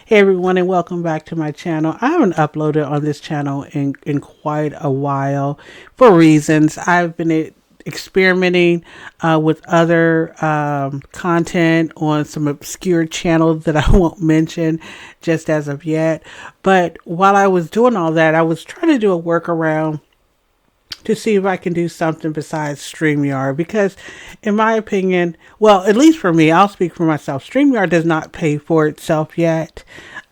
Hey everyone, and welcome back to my channel. I haven't uploaded on this channel in quite a while for reasons. I've been experimenting with other content on some obscure channels that I won't mention just as of yet. But while I was doing all that, I was trying to do a workaround to see if I can do something besides StreamYard because, in my opinion, well, at least for me, I'll speak for myself. StreamYard does not pay for itself yet.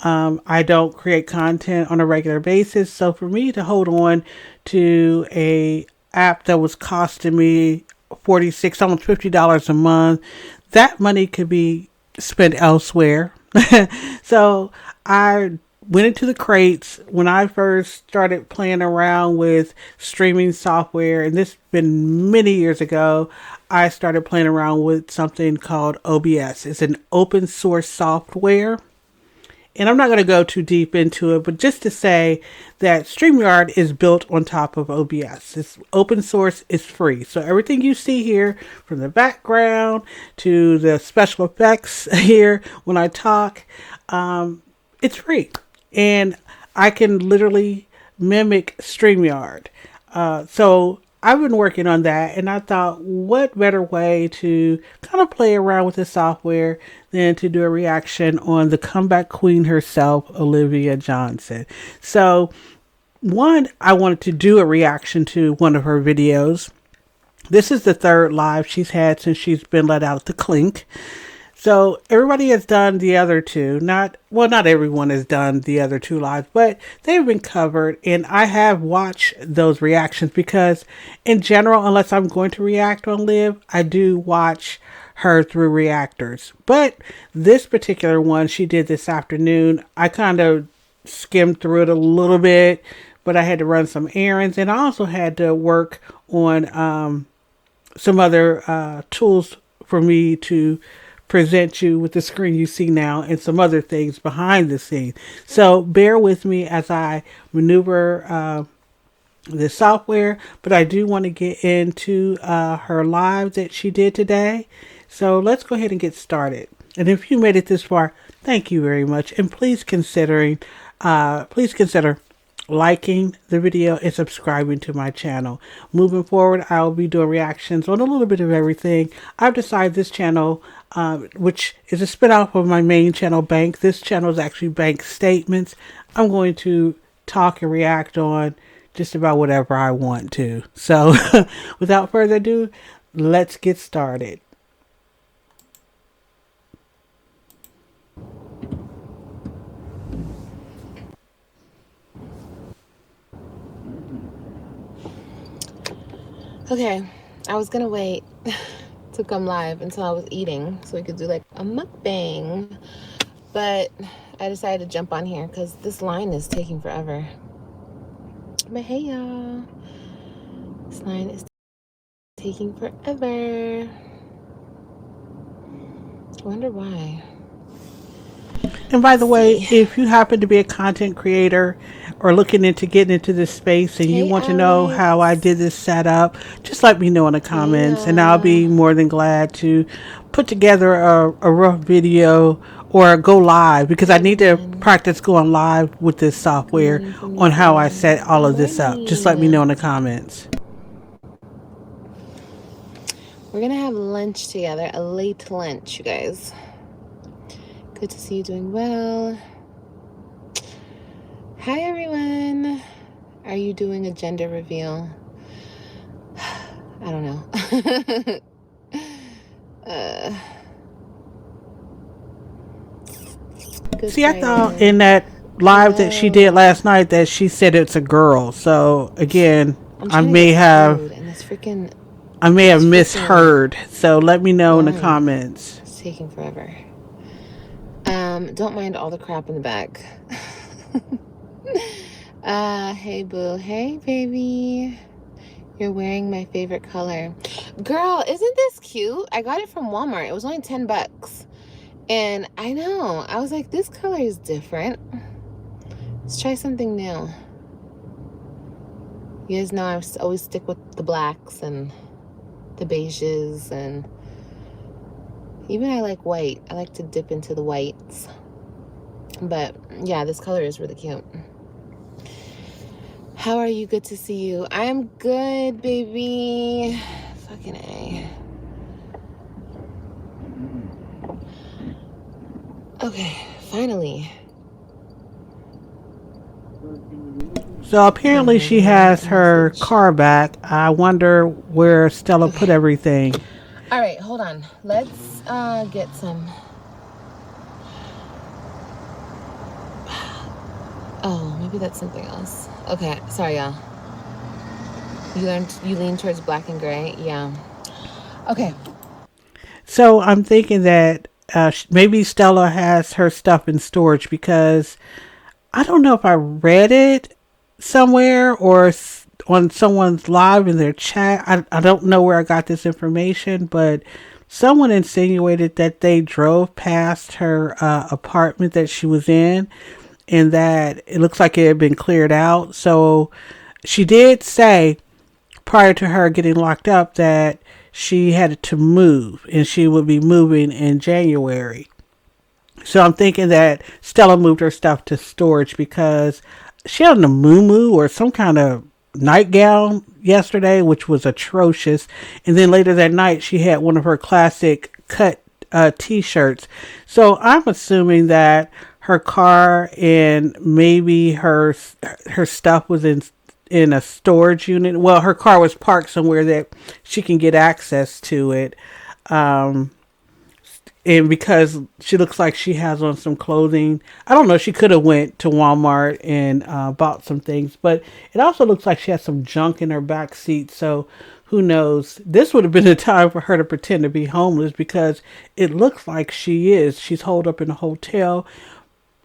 I don't create content on a regular basis, so for me to hold on to a app that was costing me 46, almost $50 a month, that money could be spent elsewhere. So I went into the crates when I first started playing around with streaming software, and this has been many years ago. I started playing around with something called OBS. It's an open source software. And I'm not going to go too deep into it, but just to say that StreamYard is built on top of OBS. It's open source, it's free. So everything you see here, from the background to the special effects here when I talk, it's free. And I can literally mimic StreamYard. So I've been working on that, and I thought, what better way to kind of play around with the software than to do a reaction on the comeback queen herself, Olivia Johnson. So, one, I wanted to do a reaction to one of her videos. This is the third live she's had since she's been let out at the Clink. So everybody has done the other two. Not everyone has done the other two lives, but they've been covered, and I have watched those reactions because, in general, unless I'm going to react on Live, I do watch her through reactors. But this particular one she did this afternoon, I kind of skimmed through it a little bit, but I had to run some errands, and I also had to work on some other tools for me to present you with the screen you see now and some other things behind the scene. So bear with me as I maneuver the software, but I do want to get into her live that she did today. So let's go ahead and get started. And if you made it this far, thank you very much. And please consider liking the video and subscribing to my channel. Moving forward, I'll be doing reactions on a little bit of everything. I've decided this channel, which is a spin-off of my main channel, B.A.N.K. This channel is actually B.A.N.K. Statements. I'm going to talk and react on just about whatever I want to. So without further ado, let's get started. Okay, I was gonna wait to come live until I was eating so we could do like a mukbang, but I decided to jump on here because this line is taking forever. But hey y'all, this line is taking forever. I wonder why. And by the way, if you happen to be a content creator or looking into getting into this space and you Hey want to know Alex. how I did this setup, just let me know in the comments, and I'll be more than glad to put together a rough video or go live because I need to practice going live with this software on how I set all of this up. Just let me know in the comments. We're gonna have lunch together, a late lunch, you guys. Good to see you doing well. Hi everyone. Are you doing a gender reveal? I don't know. See, I thought in that live that she did last night that she said it's a girl. So again, I may have misheard. So let me know in the comments. It's taking forever. Don't mind all the crap in the back. Hey boo. Hey baby. You're wearing my favorite color. Girl, isn't this cute? I got it from Walmart. It was only 10 bucks. And I know, I was like, this color is different. Let's try something new. You guys know I always stick with the blacks and the beiges, and even I like white. I like to dip into the whites. But yeah, this color is really cute. How are you? Good to see you. I am good, baby. Fucking A. Okay, finally. So apparently she has her car back. I wonder where Stella put everything. All right, hold on. Let's get some. Oh, maybe that's something else. Okay, sorry, y'all. You lean towards black and gray? Yeah. Okay. So I'm thinking that maybe Stella has her stuff in storage because I don't know if I read it somewhere or on someone's live in their chat. I don't know where I got this information, but someone insinuated that they drove past her apartment that she was in and that it looks like it had been cleared out. So she did say prior to her getting locked up that she had to move and she would be moving in January. So I'm thinking that Stella moved her stuff to storage because she had a muumuu or some kind of nightgown yesterday, which was atrocious. And then later that night, she had one of her classic cut t-shirts. So I'm assuming that her car and maybe her stuff was in a storage unit. Well, her car was parked somewhere that she can get access to it. Um, and because she looks like she has on some clothing, I don't know, she could have went to Walmart and bought some things, but it also looks like she has some junk in her back seat. So who knows? This would have been a time for her to pretend to be homeless because it looks like she is. She's holed up in a hotel.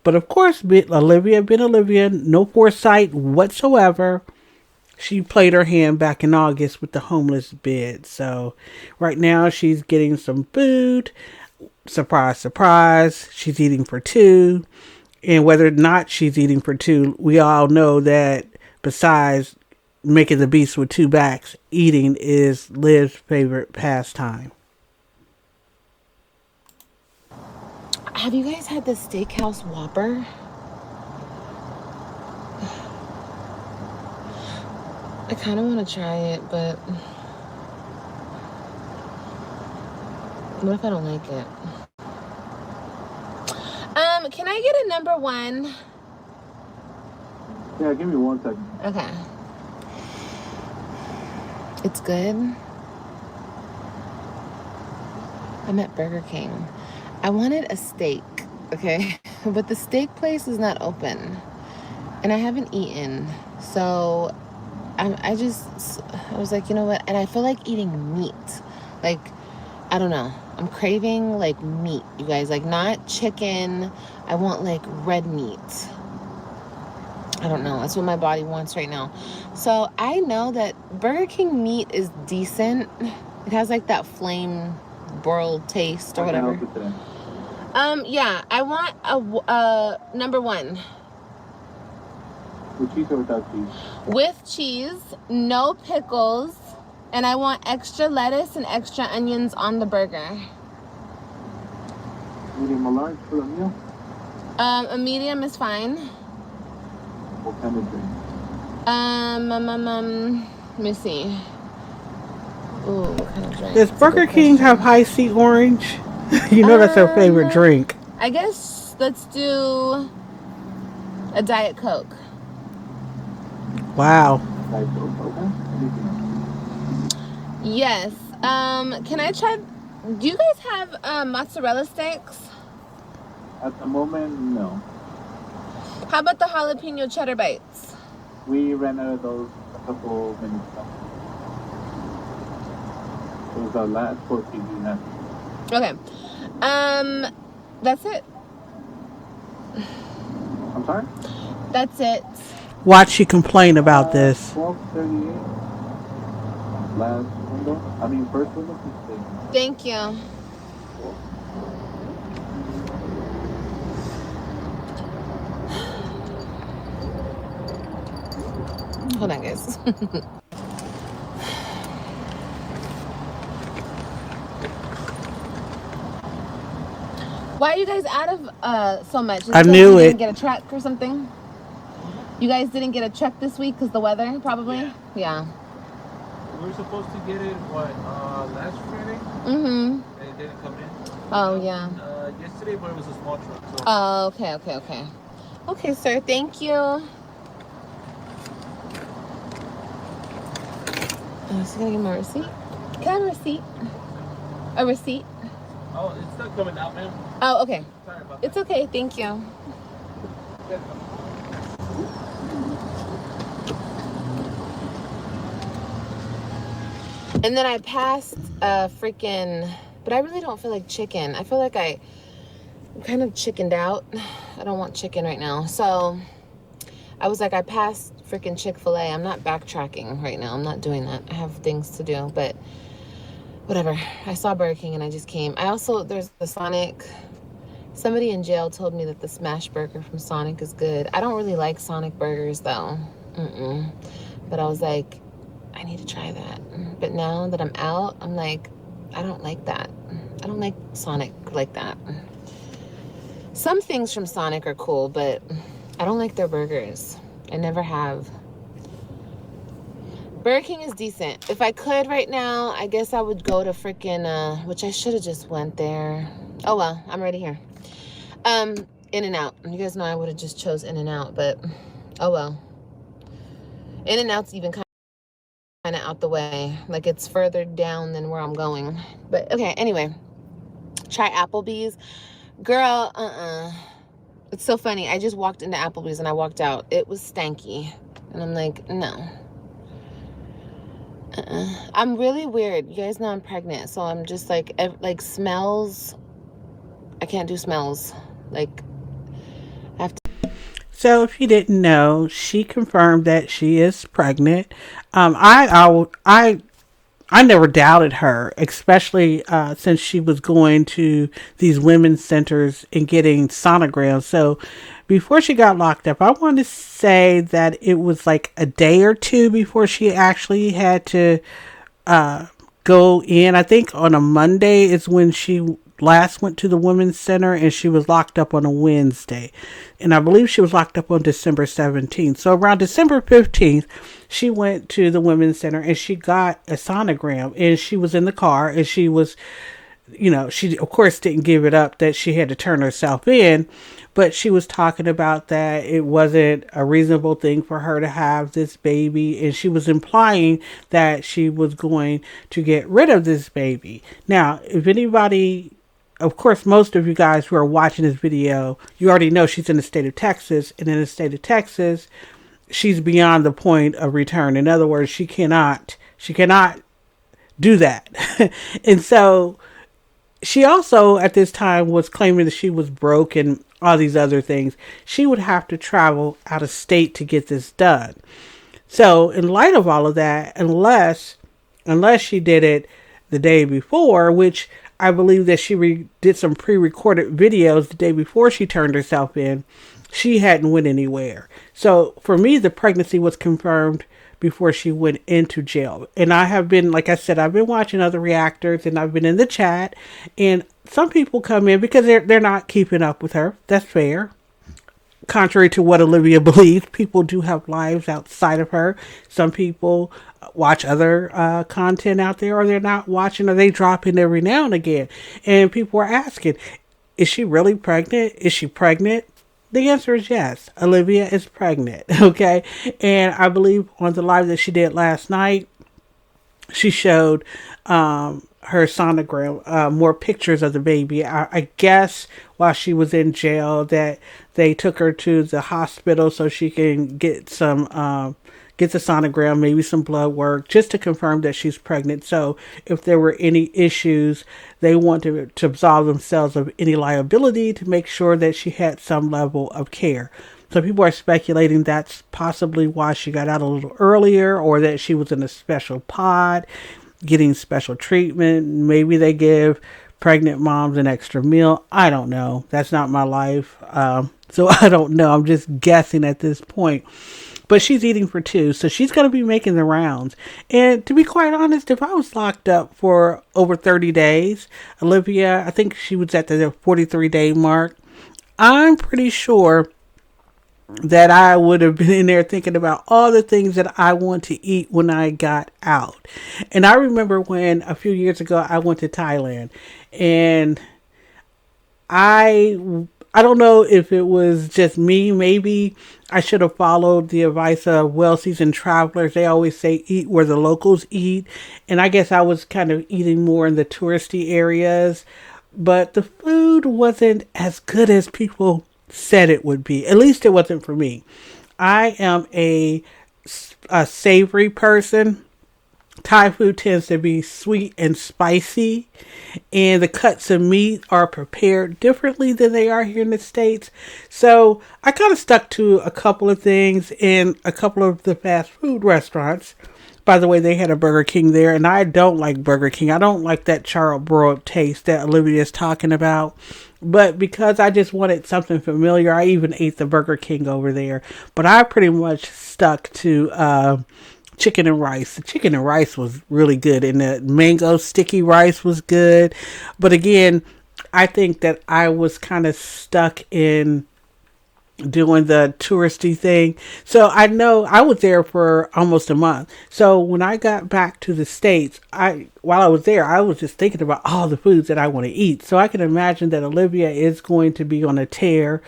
But of course, Olivia, no foresight whatsoever. She played her hand back in August with the homeless bid. So right now she's getting some food. Surprise, surprise. She's eating for two. And whether or not she's eating for two, we all know that besides making the beast with two backs, eating is Liv's favorite pastime. Have you guys had the steakhouse Whopper? I kind of want to try it, but what if I don't like it? Can I get a number one? Yeah, give me 1 second. Okay. It's good. I'm at Burger King. I wanted a steak, okay? But the steak place is not open. And I haven't eaten. So I was like, you know what? And I feel like eating meat. Like, I don't know. I'm craving like meat, you guys. Like not chicken. I want like red meat. I don't know. That's what my body wants right now. So I know that Burger King meat is decent. It has like that flame broiled taste or whatever. Yeah, I want a number one. With cheese or without cheese? With cheese, no pickles, and I want extra lettuce and extra onions on the burger. Medium or large for a meal? A medium is fine. What kind of drink? Let me see. Ooh, what kind of drink? Does Burger King have high C orange? You know that's her favorite drink. I guess let's do a Diet Coke. Wow. Diet Coke, okay. Yes. Can I try? Do you guys have mozzarella sticks? At the moment, no. How about the jalapeno cheddar bites? We ran out of those a couple minutes ago. It was our last 4 we had. Okay. That's it. I'm sorry? That's it. Watch you complain about this. 12:38. Last window. I mean, first window. Thank you. Hold on, guys. Why are you guys out of so much? Is I it because knew you didn't it. get a truck or something? You guys didn't get a truck this week because the weather, probably? Yeah. We were supposed to get it, last Friday? Mm-hmm. And it didn't come in. Oh, yeah. Yesterday, but it was a small truck, so. Oh, okay, okay, okay. Okay, sir, thank you. So gonna get my receipt. Can I have a receipt? A receipt? Oh, it's not coming out, ma'am. Oh, okay. Sorry about It's okay, thank you. that. And then I passed freaking, but I really don't feel like chicken. I feel like I'm kind of chickened out. I don't want chicken right now. So I was like, I passed freaking Chick-fil-A. I'm not backtracking right now. I'm not doing that. I have things to do, but whatever. I saw Burger King and I just came. I also, there's the Sonic. Somebody in jail told me that the smash burger from Sonic is good. I don't really like Sonic burgers though. But I was like, I need to try that. But now that I'm out, I'm like, I don't like that. I don't like Sonic like that. Some things from Sonic are cool, but I don't like their burgers. I never have. Burger King is decent. If I could right now, I guess I would go to freaking, which I should have just went there. Oh well, I'm already here. In-N-Out. You guys know I would have just chose In-N-Out, but oh well. In-N-Out's even kind of out the way. Like it's further down than where I'm going. But okay, anyway. Try Applebee's. Girl, It's so funny. I just walked into Applebee's and I walked out. It was stanky. And I'm like, no. I'm really weird. You guys know I'm pregnant. So I'm just like smells. I can't do smells. Like, I have to. So, if you didn't know, she confirmed that she is pregnant. I never doubted her, especially since she was going to these women's centers and getting sonograms. So, before she got locked up, I want to say that it was like a day or two before she actually had to uh, go in. I think on a Monday is when she last went to the women's center, and she was locked up on a Wednesday. And I believe she was locked up on December 17th. So around December 15th, she went to the women's center and she got a sonogram, and she was in the car, and she was, she of course didn't give it up that she had to turn herself in, but she was talking about that it wasn't a reasonable thing for her to have this baby, and she was implying that she was going to get rid of this baby. Now, if anybody, of course, most of you guys who are watching this video, you already know she's in the state of Texas, and in the state of Texas, she's beyond the point of return. In other words, she cannot do that. And so she also at this time was claiming that she was broke and all these other things. She would have to travel out of state to get this done. So in light of all of that, unless she did it the day before, which I believe that she did some pre-recorded videos the day before she turned herself in, she hadn't went anywhere. So for me, the pregnancy was confirmed before she went into jail. And I have been, like I said, I've been watching other reactors, and I've been in the chat, and some people come in because they're not keeping up with her. That's fair. Contrary to what Olivia believes, people do have lives outside of her. Some people watch other content out there, or they're not watching, or they drop in every now and again. And people are asking, is she really pregnant? Is she pregnant? The answer is yes. Olivia is pregnant. Okay. And I believe on the live that she did last night, she showed her sonogram, more pictures of the baby. I guess while she was in jail, that they took her to the hospital so she can get get the sonogram, maybe some blood work, just to confirm that she's pregnant. So if there were any issues, they wanted to absolve themselves of any liability to make sure that she had some level of care. So people are speculating that's possibly why she got out a little earlier, or that she was in a special pod getting special treatment. Maybe they give pregnant moms an extra meal. I don't know. That's not my life. So I don't know. I'm just guessing at this point. But she's eating for two, so she's going to be making the rounds. And to be quite honest, if I was locked up for over 30 days, Olivia, I think she was at the 43-day mark, I'm pretty sure that I would have been in there thinking about all the things that I want to eat when I got out. And I remember when a few years ago I went to Thailand, and I don't know if it was just me. Maybe I should have followed the advice of well-seasoned travelers. They always say eat where the locals eat, and I guess I was kind of eating more in the touristy areas, but the food wasn't as good as people said it would be. At least it wasn't for me. I am a savory person. Thai food tends to be sweet and spicy, and the cuts of meat are prepared differently than they are here in the States. So I kind of stuck to a couple of things in a couple of the fast food restaurants. By the way, they had a Burger King there, and I don't like Burger King. I don't like that charbroiled taste that Olivia is talking about. But because I just wanted something familiar, I even ate the Burger King over there. But I pretty much stuck to chicken and rice. The chicken and rice was really good, and the mango sticky rice was good. But again, I think that I was kind of stuck in doing the touristy thing. So I know I was there for almost a month. So when I got back to the States, while I was there, I was just thinking about all the foods that I want to eat. So I can imagine that Olivia is going to be on a tear.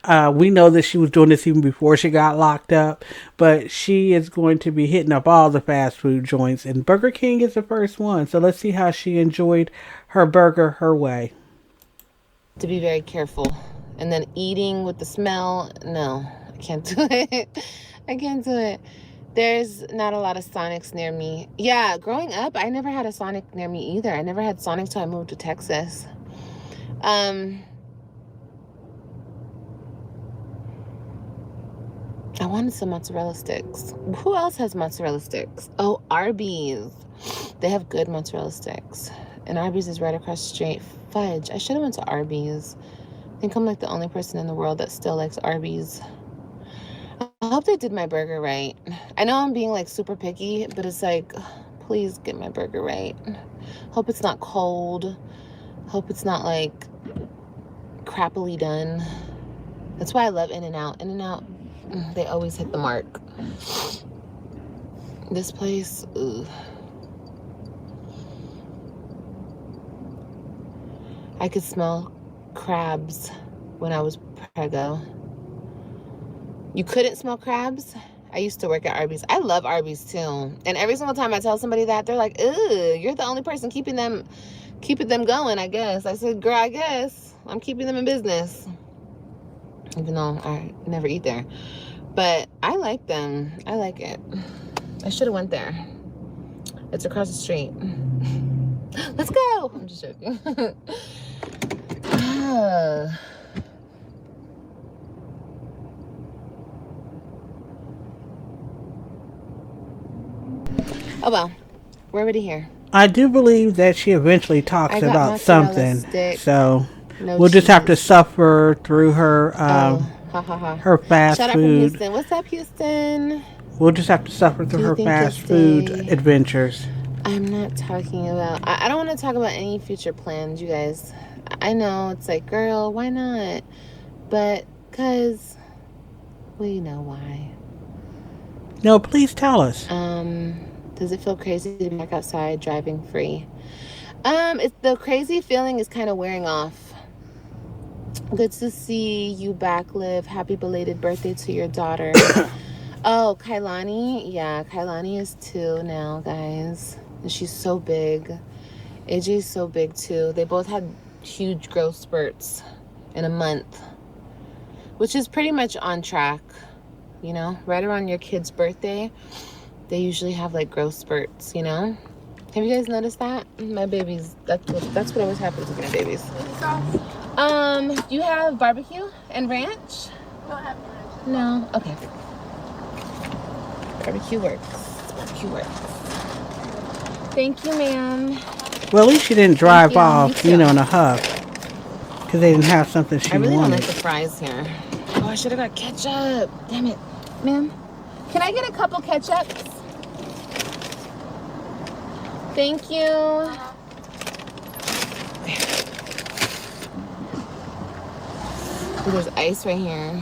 We know that she was doing this even before she got locked up, but she is going to be hitting up all the fast food joints, and Burger King is the first one. So let's see how she enjoyed her burger her way. To be very careful. And then eating with the smell, no, I can't do it. I can't do it. There's not a lot of Sonics near me. Yeah, growing up, I never had a Sonic near me either. I never had Sonic till I moved to Texas. I wanted some mozzarella sticks. Who else has mozzarella sticks? Oh, Arby's. They have good mozzarella sticks. And Arby's is right across the street. Fudge. I should have went to Arby's. I think I'm like the only person in the world that still likes Arby's. I hope they did my burger right. I know I'm being like super picky, but it's like, please get my burger right. Hope it's not cold. Hope it's not like crappily done. That's why I love In-N-Out. In-N-Out, they always hit the mark. This place, ugh. I could smell crabs when I was Preggo. You couldn't smell crabs? I used to work at Arby's. I love Arby's too. And every single time I tell somebody that, they're like, "Ugh, you're the only person keeping them going, I guess." I said, "Girl, I guess I'm keeping them in business." Even though I never eat there. But I like them. I like it. I should have went there. It's across the street. Let's go. I'm just joking. Oh well, we're already here. I do believe that she eventually talks about something. Stick, So no we'll just have to cheese. suffer through her her fast Shut up from food. Houston. What's up, Houston? We'll just have to suffer through Do you her think you'll fast food stay? adventures. I'm not talking about... I don't want to talk about any future plans, you guys. I know, it's like, girl, why not? But, because... well, you know why. No, please tell us. Does it feel crazy to be back outside driving free? The crazy feeling is kind of wearing off. Good to see you back, Liv. Happy belated birthday to your daughter. Oh, Kailani. Yeah, Kailani is 2 now, guys. And she's so big. AJ's so big, too. They both had huge growth spurts in a month, which is pretty much on track. You know, right around your kid's birthday, they usually have, like, growth spurts, you know? Have you guys noticed that? My babies, that's what always happens with my babies. You have barbecue and ranch? Don't have ranch. No? Okay. Barbecue works. Barbecue works. Thank you, ma'am. Well, at least she didn't Thank drive you. You off, you too. know, in a huff. Because they didn't have something I she really don't like wanted. the fries here. Oh, I should have got ketchup. Damn it. Ma'am, can I get a couple ketchups? Thank you. Ooh, there's ice right here.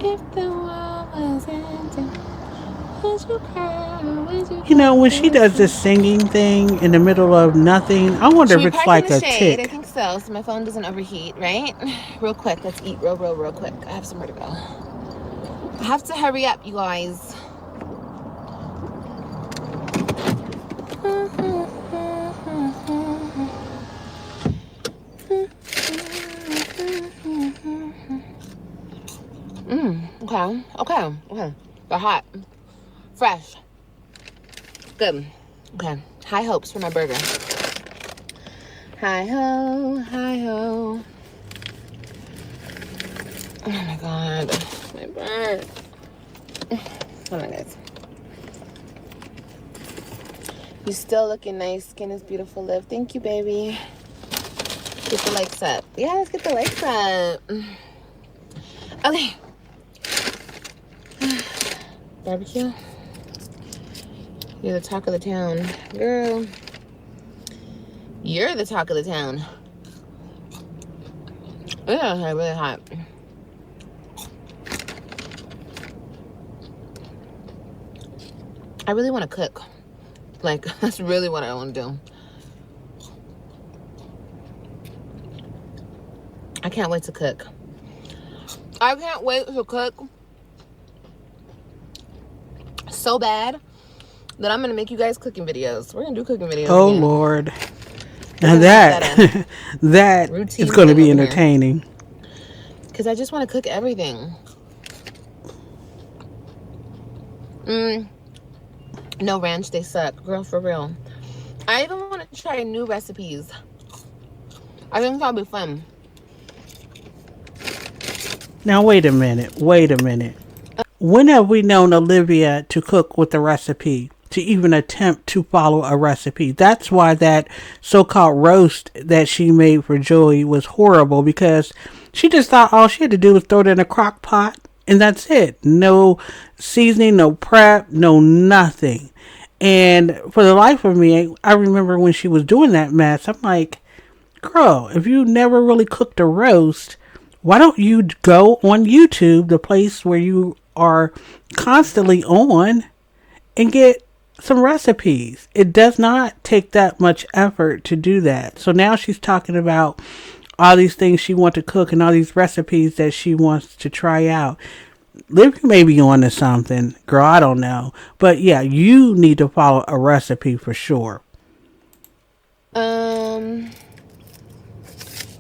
If the world was ending, would you cry or would you You know, when she go does listen? this singing thing in the middle of nothing, I wonder Should if we it's park in like the a shade? I tick. think so my phone doesn't overheat, right? Real quick, let's eat real quick. I have somewhere to go. I have to hurry up, you guys. Okay. They're hot. Fresh. Good. Okay. High hopes for my burger. Hi ho, hi ho. Oh my god. My burn. Hold on, guys. You still looking nice. Skin is beautiful. Live. Thank you, baby. Get the likes up. Yeah, let's get the likes up. Okay. Barbecue. You're the talk of the town. Girl. You're the talk of the town. Yeah, really hot. I really want to cook. Like, that's really what I want to do. I can't wait to cook. I can't wait to cook so bad that I'm going to make you guys cooking videos. We're going to do cooking videos Oh, again. Lord. We're Now going to make that a that is routine going to thing be over here. entertaining. Because I just want to cook everything. No ranch, they suck. Girl, for real. I even want to try new recipes. I think that'll be fun. Now, wait a minute. Wait a minute. When have we known Olivia to cook with a recipe? To even attempt to follow a recipe? That's why that so-called roast that she made for Joey was horrible, because she just thought all she had to do was throw it in a crock pot and that's it. No seasoning, no prep, no nothing. And for the life of me, I remember when she was doing that mess, I'm like, girl, if you never really cooked a roast, why don't you go on YouTube, the place where you are constantly on, and get some recipes? It does not take that much effort to do that. So now she's talking about all these things she wants to cook and all these recipes that she wants to try out. Livy may be on to something, girl. I don't know. But yeah, you need to follow a recipe for sure.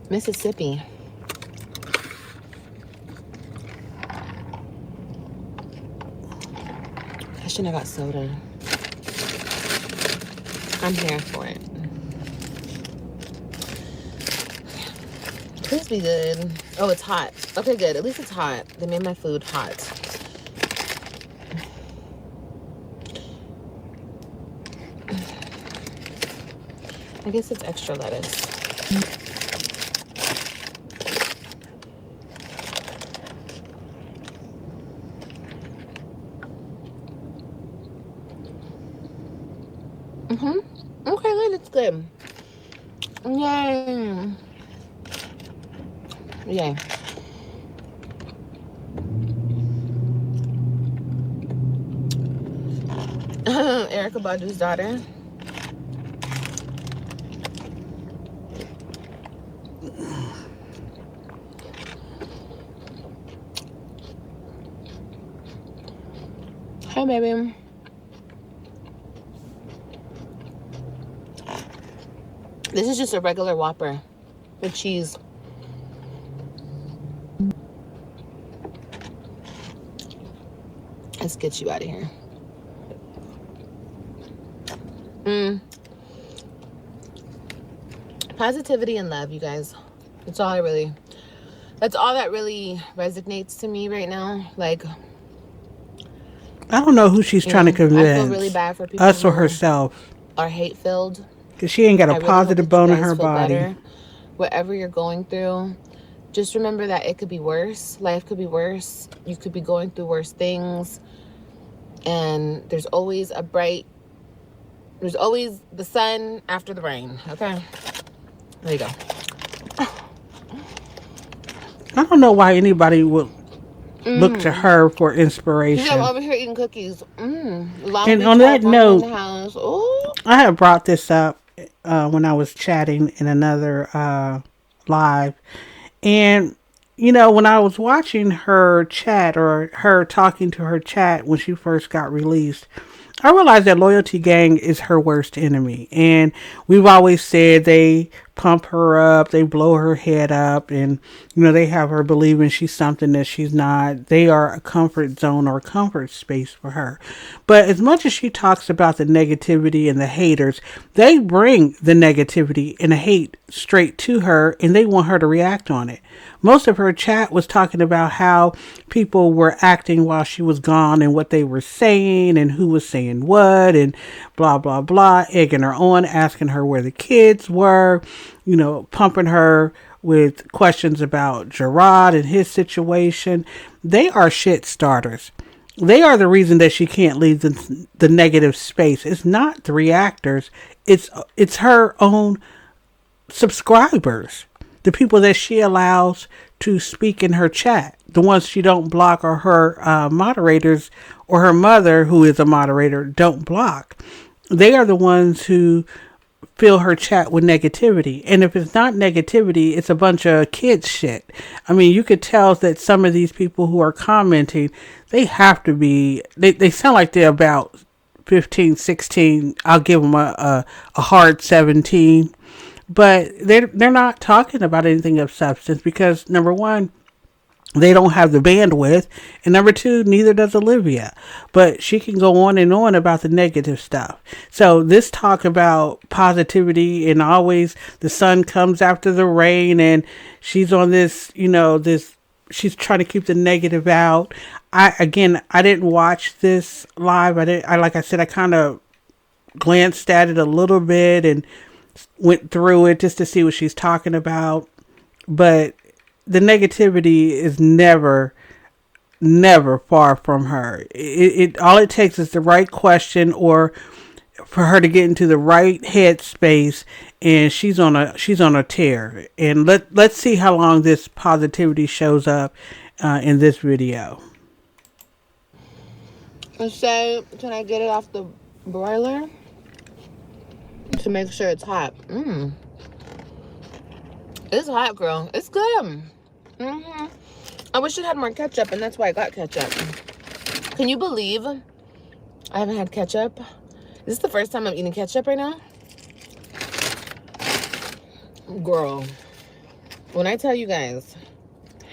Mississippi. I shouldn't have got soda. I'm here for it. Please be good. Oh, it's hot. Okay, good. At least it's hot. They made my food hot. I guess it's extra lettuce. Okay, good. It's good. Yay. Yay. Erica Badu's daughter. Hey, baby. This is just a regular Whopper with cheese. Let's get you out of here. Positivity and love, you guys. That's all I really That's all that really resonates to me right now. Like, I don't know who she's trying to I feel really convince, bad for people us or who herself, are hate filled. because she ain't got a I really hope positive that you bone in guys her feel body. better. Whatever you're going through, just remember that it could be worse. Life could be worse. You could be going through worse things. And there's always the sun after the rain. Okay? There you go. I don't know why anybody would look to Mm. her for See, I'm inspiration. over here eating cookies. Long And Beach, on that California in the note, house. Ooh. I had brought this up when I was chatting in another live. And, when I was watching her chat or her talking to her chat when she first got released, I realized that Loyalty Gang is her worst enemy. And we've always said they pump her up, they blow her head up, and, they have her believing she's something that she's not. They are a comfort zone or a comfort space for her. But as much as she talks about the negativity and the haters, they bring the negativity and the hate straight to her and they want her to react on it. Most of her chat was talking about how people were acting while she was gone and what they were saying and who was saying what and blah, blah, blah, egging her on, asking her where the kids were, pumping her with questions about Gerard and his situation. They are shit starters. They are the reason that she can't leave the negative space. It's not the reactors. It's her own subscribers, the people that she allows to speak in her chat, the ones she don't block or her moderators or her mother, who is a moderator, don't block. They are the ones who fill her chat with negativity. And if it's not negativity, it's a bunch of kids shit. I mean, you could tell that some of these people who are commenting, they have to be, they sound like they're about 15, 16. I'll give them a hard 17, but they're not talking about anything of substance because number one, they don't have the bandwidth, and number two, neither does Olivia. But she can go on and on about the negative stuff. So this talk about positivity and always the sun comes after the rain, and she's on this, this. She's trying to keep the negative out. I didn't watch this live. Like I said, I kind of glanced at it a little bit and went through it just to see what she's talking about. But the negativity is never far from her. It all it takes is the right question or for her to get into the right headspace, and she's on a tear. And let's see how long this positivity shows up in this video. So, can I get it off the broiler to make sure it's hot? It's hot, girl. It's good. I wish it had more ketchup, and that's why I got ketchup. Can you believe I haven't had ketchup? This is the first time I'm eating ketchup right now. Girl, when I tell you guys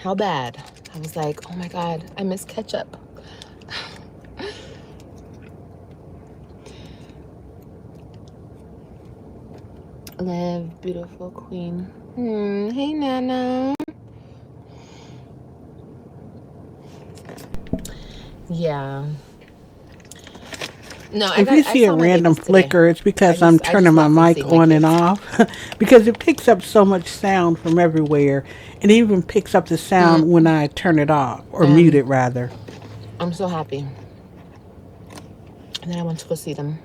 how bad, I was like, oh my God, I miss ketchup. Live, beautiful queen. Hey, Nana. Yeah. No, If you I see a saw my random babies today. flicker, it's because I'm I just turning my left from mic seeing my on and kids. off because it picks up so much sound from everywhere. It even picks up the sound when I turn it off or mute And it rather. I'm so happy. And then I went to go see them.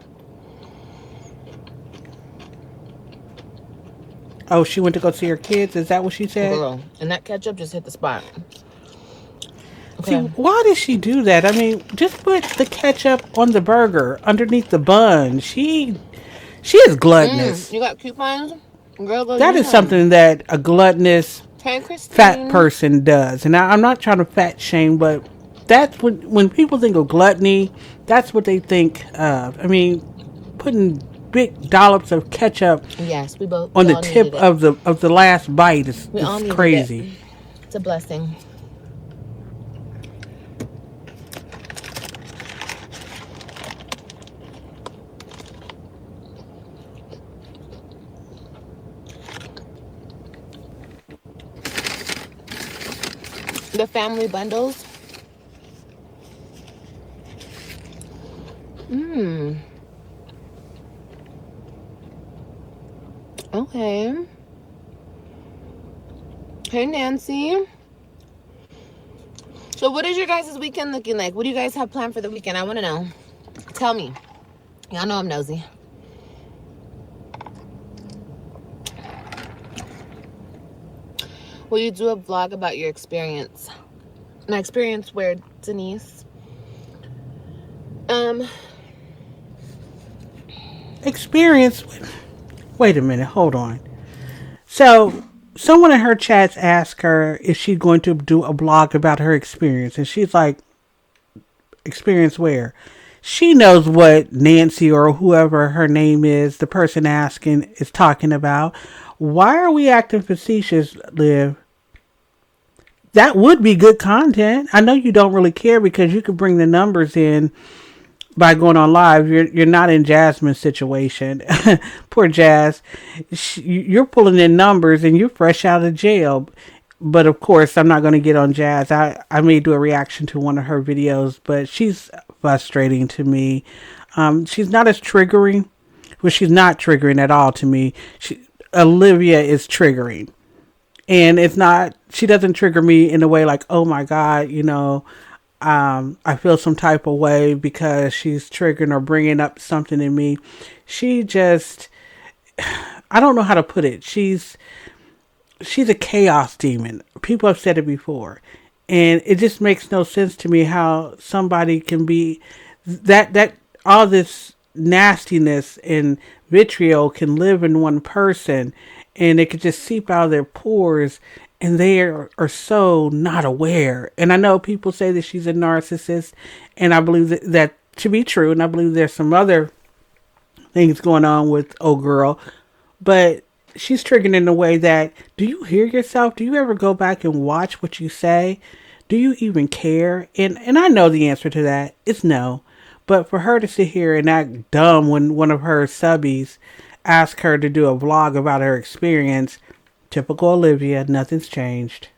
Oh, she went to go see her kids? Is that what she said? Girl, and that ketchup just hit the spot. See, Okay. why did she do that? I mean, just put the ketchup on the burger underneath the bun. She is gluttonous. You got coupons? Girl, go That use is them. something that a gluttonous Hey, fat Christine. person does. And I'm not trying to fat shame, but that's when people think of gluttony, that's what they think of. I mean, putting big dollops of ketchup Yes, on we the all tip needed it. of the last bite is We all is needed it. crazy. It's a blessing. The family bundles. Okay. Hey, Nancy. So what is your guys' weekend looking like? What do you guys have planned for the weekend? I want to know. Tell me. Y'all know I'm nosy. Will you do a vlog about your experience? My experience where, Denise? Experience. Wait a minute. Hold on. So, someone in her chats asked her if she's going to do a blog about her experience. And she's like, experience where? She knows what Nancy or whoever her name is, the person asking, is talking about. Why are we acting facetious, Liv? That would be good content. I know you don't really care because you could bring the numbers in by going on live. You're not in Jasmine's situation. Poor Jazz. You're pulling in numbers and you're fresh out of jail. But of course, I'm not going to get on Jazz. I may do a reaction to one of her videos, but she's frustrating to me. She's not as triggering. Well, she's not triggering at all to me. Olivia is triggering. And it's not, she doesn't trigger me in a way like, oh my God, I feel some type of way because she's triggering or bringing up something in me. She just, I don't know how to put it. She's a chaos demon. People have said it before, and it just makes no sense to me how somebody can be that all this nastiness and vitriol can live in one person, and it could just seep out of their pores, and they are so not aware. And I know people say that she's a narcissist, and I believe that to be true, and I believe there's some other things going on with old girl, but she's triggered in a way that, do you hear yourself? Do you ever go back and watch what you say? Do you even care? And I know the answer to that is no. But for her to sit here and act dumb when one of her subbies asked her to do a vlog about her experience, typical Olivia, nothing's changed.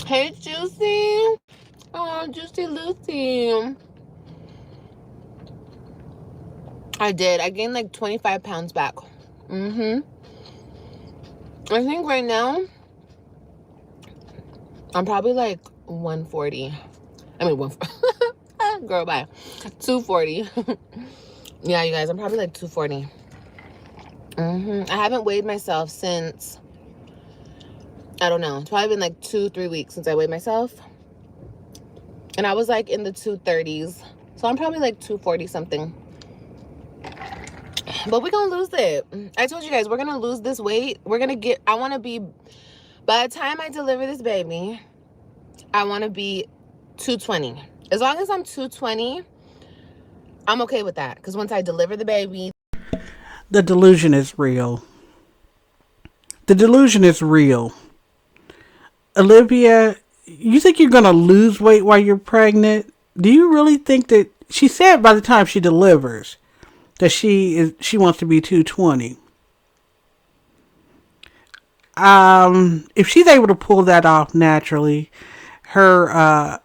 Hey, Juicy. Oh, Juicy Lucy. I did. I gained like 25 pounds back. I think right now, I'm probably like 140. I mean, girl, bye. 240. Yeah, you guys, I'm probably like 240. I haven't weighed myself since, I don't know. It's probably been like 2-3 weeks since I weighed myself. And I was like in the 230s. So I'm probably like 240 something. But we're going to lose it. I told you guys, we're going to lose this weight. We're going to get, I want to be, by the time I deliver this baby, I want to be 220. As long as I'm 220, I'm okay with that. Because once I deliver the baby. The delusion is real. The delusion is real. Olivia, you think you're going to lose weight while you're pregnant? Do you really think that, she said by the time she delivers that she wants to be 220. If she's able to pull that off naturally, her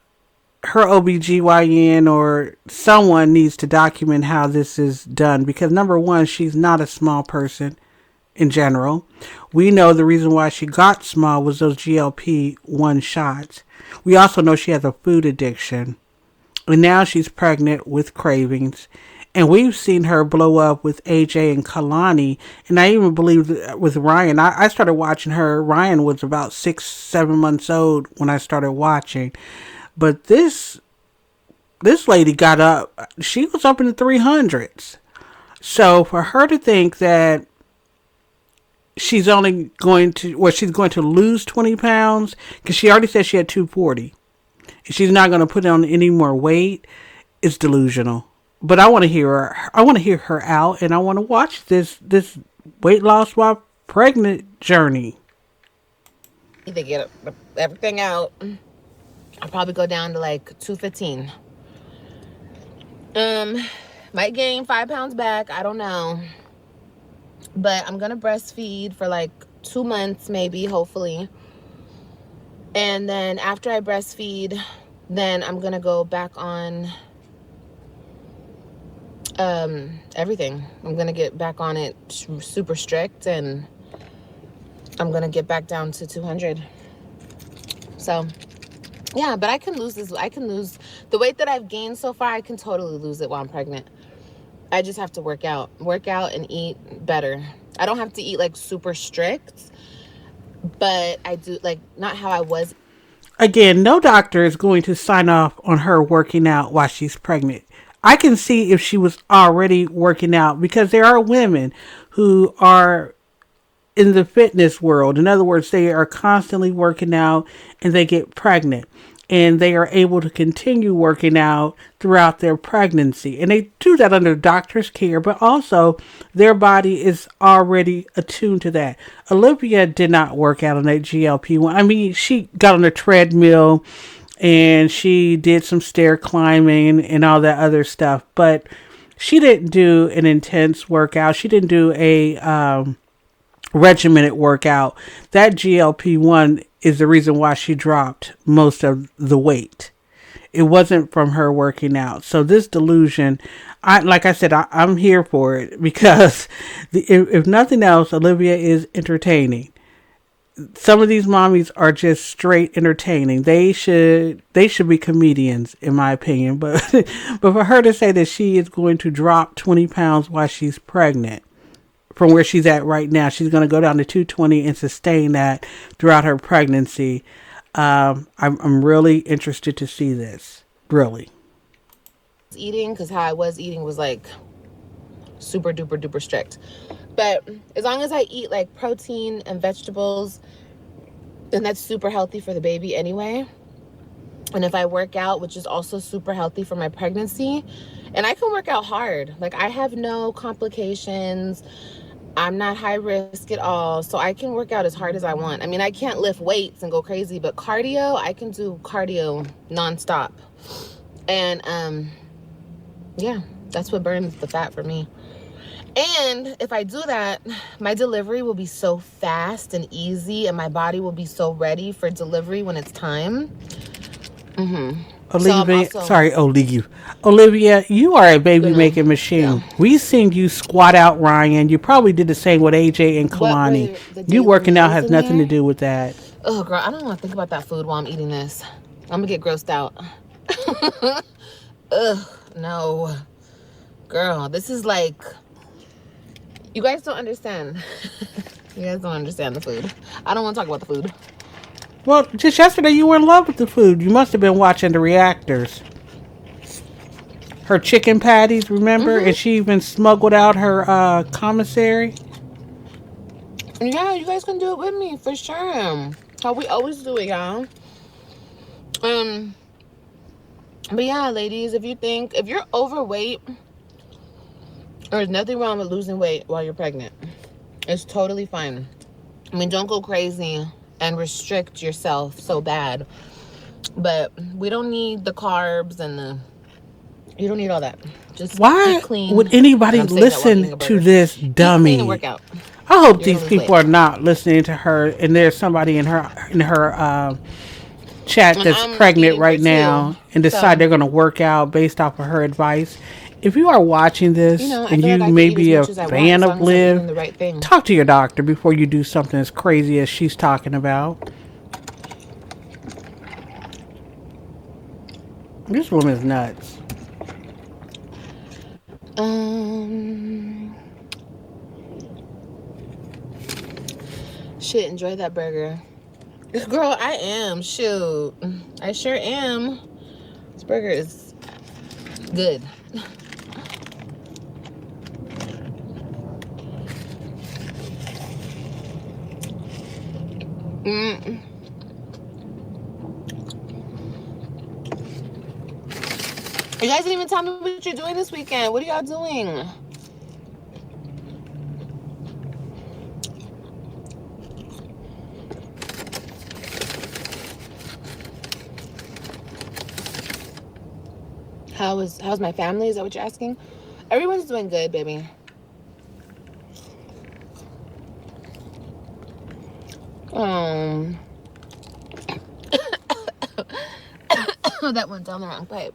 OBGYN or someone needs to document how this is done, because number one, she's not a small person in general. We know the reason why she got small was those GLP-1 shots. We also know she has a food addiction. And now she's pregnant with cravings. And we've seen her blow up with AJ and Kalani. And I even believe with Ryan. I started watching her. Ryan was about 6-7 months old when I started watching. But this lady got up. She was up in the 300s. So for her to think that she's only going to, well, she's going to lose 20 pounds, because she already said she had 240. And she's not going to put on any more weight, is delusional. But I want to hear her. I want to hear her out, and I want to watch this weight loss while pregnant journey. They get everything out. I'll probably go down to like 215. Might gain 5 pounds back. I don't know. But I'm gonna breastfeed for like 2 months, maybe, hopefully. And then after I breastfeed, then I'm gonna go back on everything. I'm gonna get back on it super strict, and I'm gonna get back down to 200. So yeah, but I can lose this. I can lose the weight that I've gained so far. I can totally lose it while I'm pregnant. I just have to work out and eat better. I don't have to eat like super strict, but I do like not how I was. Again, no doctor is going to sign off on her working out while she's pregnant. I can see if she was already working out because there are women who are in the fitness world. In other words, they are constantly working out and they get pregnant and they are able to continue working out throughout their pregnancy. And they do that under doctor's care, but also their body is already attuned to that. Olivia did not work out on that GLP-1. I mean, she got on a treadmill and she did some stair climbing and all that other stuff, but she didn't do an intense workout. She didn't do a regimented workout. That GLP-1 is the reason why she dropped most of the weight. It wasn't from her working out. So this delusion, like I said, I'm here for it because if nothing else, Olivia is entertaining. Some of these mommies are just straight entertaining. They should be comedians, in my opinion. But but for her to say that she is going to drop 20 pounds while she's pregnant, from where she's at right now. She's going to go down to 220 and sustain that throughout her pregnancy. I'm really interested to see this. Really. Eating, because how I was eating was like super duper duper strict. But as long as I eat like protein and vegetables, then that's super healthy for the baby anyway. And if I work out, which is also super healthy for my pregnancy, and I can work out hard. Like I have no complications. I'm not high risk at all. So I can work out as hard as I want. I mean, I can't lift weights and go crazy, but cardio, I can do cardio nonstop. And yeah, that's what burns the fat for me. And if I do that, my delivery will be so fast and easy, and my body will be so ready for delivery when it's time. So I'm Olivia, also sorry, Olivia, you are a baby gonna, making yeah. machine. We seen you squat out, Ryan. You probably did the same with AJ and What Kalani. were the You daily working out meals has in nothing to there? do with that. Oh, girl, I don't want to think about that food while I'm eating this. I'm gonna get grossed out. Ugh, no. Girl, this is like, you guys don't understand. You guys don't understand the food. I don't want to talk about the food. Well, just yesterday you were in love with the food. You must have been watching the reactors. Her chicken patties, remember? And she even smuggled out her commissary. Yeah, you guys can do it with me for sure. How we always do it, y'all. Um, but yeah, ladies, if you're overweight, there's nothing wrong with losing weight while you're pregnant. It's totally fine. I mean, don't go crazy and restrict yourself so bad. But we don't need the carbs and you don't need all that. Just eat Why clean. would And anybody I'm saying that while listen eating a to burger. this Eat clean and work dummy? out. I hope You're gonna these lose weight. people are not listening to her, and there's somebody in her chat And that's I'm pregnant eating for right two. now and decide So, they're going to work out based off of her advice. If you are watching this I and feel like you I can may eat as be a much as I want fan as of long as I'm Liv, eating the right thing. talk to your doctor before you do something as crazy as she's talking about. This woman's nuts. Um, Shit, enjoy that burger. Girl, I am. Shoot. I sure am. This burger is good. Mm. You guys didn't even tell me what you're doing this weekend. What are y'all doing? How's my family? Is that what you're asking? Everyone's doing good, baby. That went down the wrong pipe.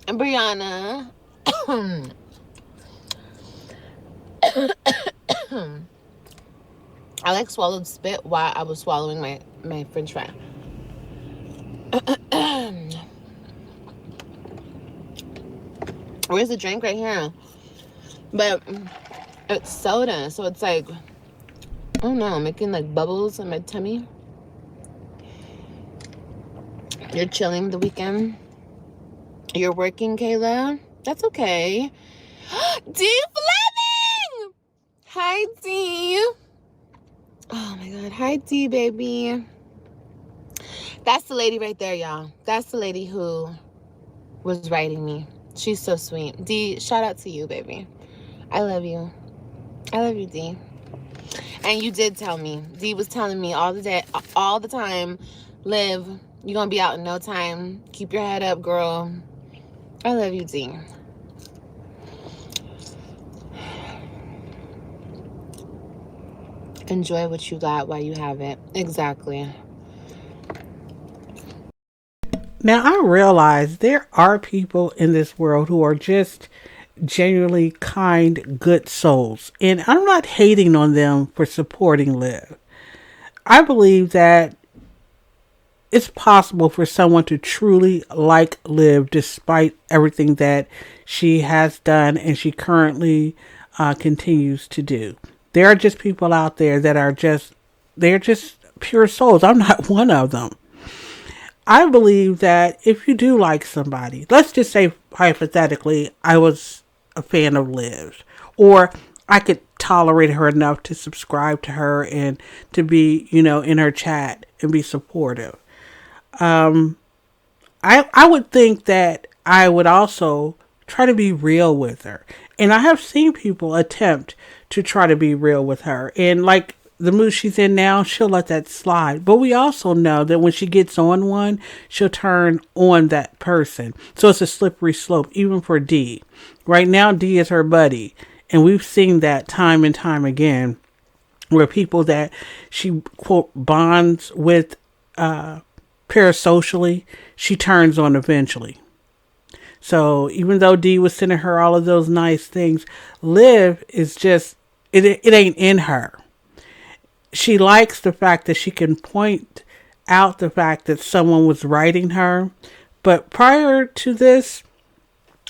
Brianna. I like swallowed spit while I was swallowing my french fry. Where's the drink? Right here. But it's soda, so it's like, I don't know, making like bubbles in my tummy. You're chilling the weekend. You're working, Kayla. That's okay. D Fleming! Hi, D. Oh my God. Hi, D, baby. That's the lady right there, y'all. That's the lady who was writing me. She's so sweet. D, shout out to you, baby. I love you. I love you, D. And you did tell me. D was telling me all the time, Liv, you're gonna be out in no time. Keep your head up, girl. I love you, D. Enjoy what you got while you have it. Exactly. Now, I realize there are people in this world who are just genuinely kind, good souls. And I'm not hating on them for supporting Liv. I believe that it's possible for someone to truly like Liv despite everything that she has done and she currently continues to do. There are just people out there that are they're just pure souls. I'm not one of them. I believe that if you do like somebody, let's just say hypothetically, I was a fan of Liv, or I could tolerate her enough to subscribe to her and to be, in her chat and be supportive. I would think that I would also try to be real with her. And I have seen people attempt to try to be real with her. And like the mood she's in now, she'll let that slide. But we also know that when she gets on one, she'll turn on that person. So it's a slippery slope, even for D. Right now, D is her buddy. And we've seen that time and time again, where people that she, quote, bonds with parasocially, she turns on eventually. So even though D was sending her all of those nice things, Liv is just, it ain't in her. She likes the fact that she can point out the fact that someone was writing her. But prior to this,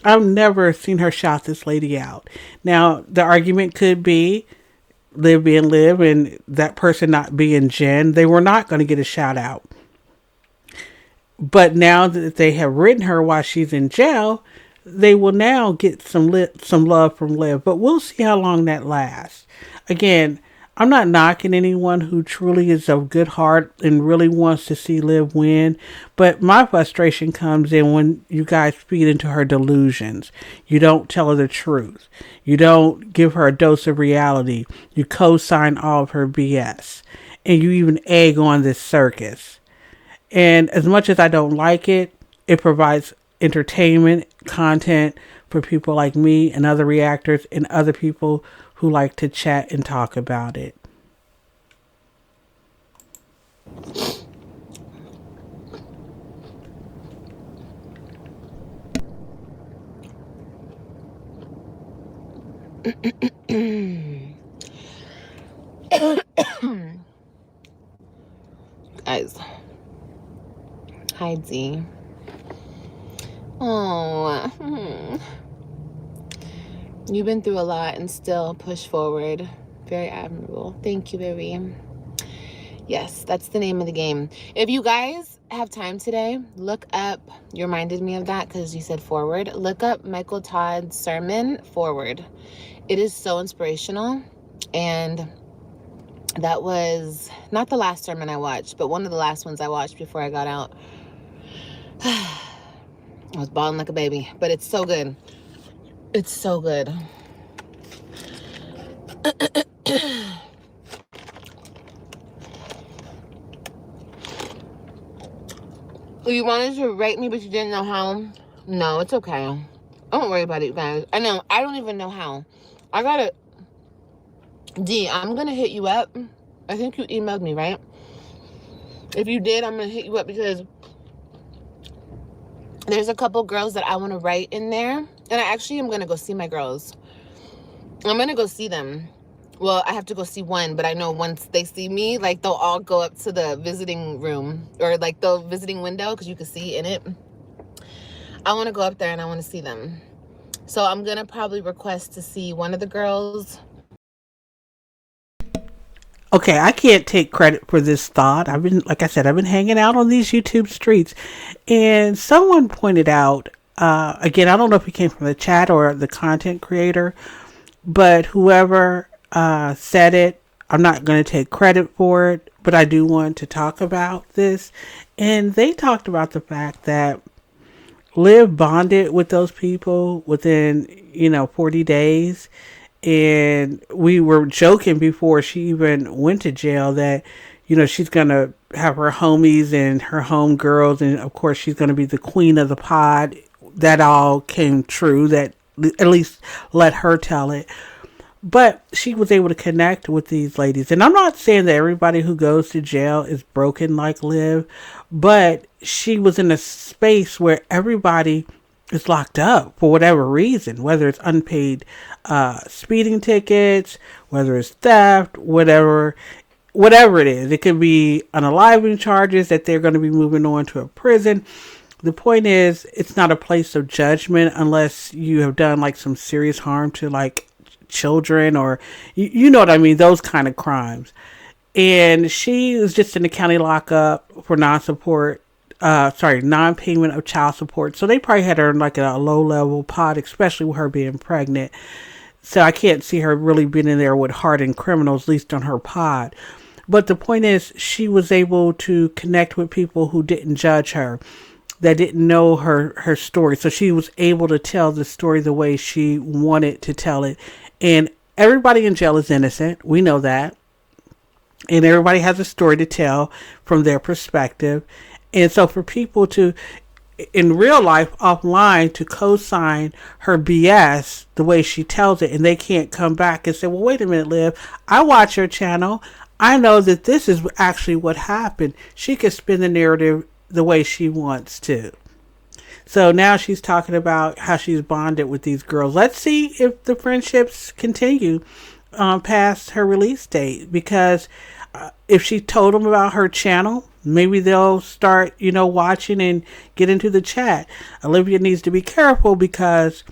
I've never seen her shout this lady out. Now, the argument could be Liv being Liv and that person not being Jen. They were not going to get a shout out. But now that they have written her while she's in jail, they will now get some love from Liv. But we'll see how long that lasts. Again, I'm not knocking anyone who truly is of good heart and really wants to see Liv win. But my frustration comes in when you guys feed into her delusions. You don't tell her the truth. You don't give her a dose of reality. You co-sign all of her BS. And you even egg on this circus. And as much as I don't like it, it provides entertainment, content for people like me and other reactors and other people who like to chat and talk about it. Guys. Hi, D. Oh. You've been through a lot and still push forward. Very admirable. Thank you, baby. Yes, that's the name of the game. If you guys have time today, look up, you reminded me of that because you said forward. Look up Michael Todd's sermon, Forward. It is so inspirational. And that was not the last sermon I watched, but one of the last ones I watched before I got out. I was bawling like a baby, but it's so good. It's so good. You wanted to rate me, but you didn't know how? No, it's okay. Don't worry about it, guys. I know. I don't even know how. I got it. D, I'm going to hit you up. I think you emailed me, right? If you did, I'm gonna hit you up because there's a couple girls that I want to write in there, and I actually am gonna go see my girls. I'm gonna go see them. Well, I have to go see one, but I know once they see me, like, they'll all go up to the visiting room, or like the visiting window, because you can see in it. I want to go up there and I want to see them. So I'm gonna probably request to see one of the girls. Okay, I can't take credit for this thought. I've been, like I said, I've been hanging out on these YouTube streets, and someone pointed out, again, I don't know if it came from the chat or the content creator, but whoever said it, I'm not going to take credit for it, but I do want to talk about this. And they talked about the fact that Liv bonded with those people within, 40 days. And we were joking before she even went to jail that, she's going to have her homies and her homegirls. And of course, she's going to be the queen of the pod. That all came true. That at least let her tell it. But she was able to connect with these ladies. And I'm not saying that everybody who goes to jail is broken like Liv, but she was in a space where everybody is locked up for whatever reason, whether it's unpaid speeding tickets, whether it's theft, whatever it is. It could be unaliving charges that they're going to be moving on to a prison. The point is, it's not a place of judgment unless you have done like some serious harm to like children, or you know what I mean, those kind of crimes. And she was just in the county lockup for non-payment of child support. So they probably had her in like a low level pod, especially with her being pregnant. So I can't see her really being in there with hardened criminals, at least on her pod. But the point is, she was able to connect with people who didn't judge her, that didn't know her story. So she was able to tell the story the way she wanted to tell it. And everybody in jail is innocent. We know that. And everybody has a story to tell from their perspective. And so for people to, in real life, offline, to co-sign her BS the way she tells it, and they can't come back and say, well, wait a minute, Liv, I watch your channel. I know that this is actually what happened. She can spin the narrative the way she wants to. So now she's talking about how she's bonded with these girls. Let's see if the friendships continue past her release date. Because if she told them about her channel, maybe they'll start, watching and get into the chat. Olivia needs to be careful because,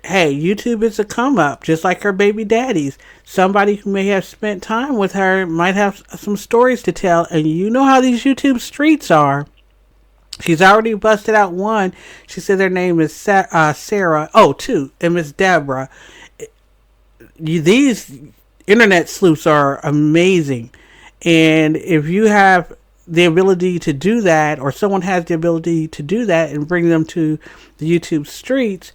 hey, YouTube is a come up, just like her baby daddies. Somebody who may have spent time with her might have some stories to tell. And you know how these YouTube streets are. She's already busted out one. She said their name is Sarah. Oh, two. And Miss Deborah. These internet sleuths are amazing. And if you have the ability to do that, or someone has the ability to do that and bring them to the YouTube streets,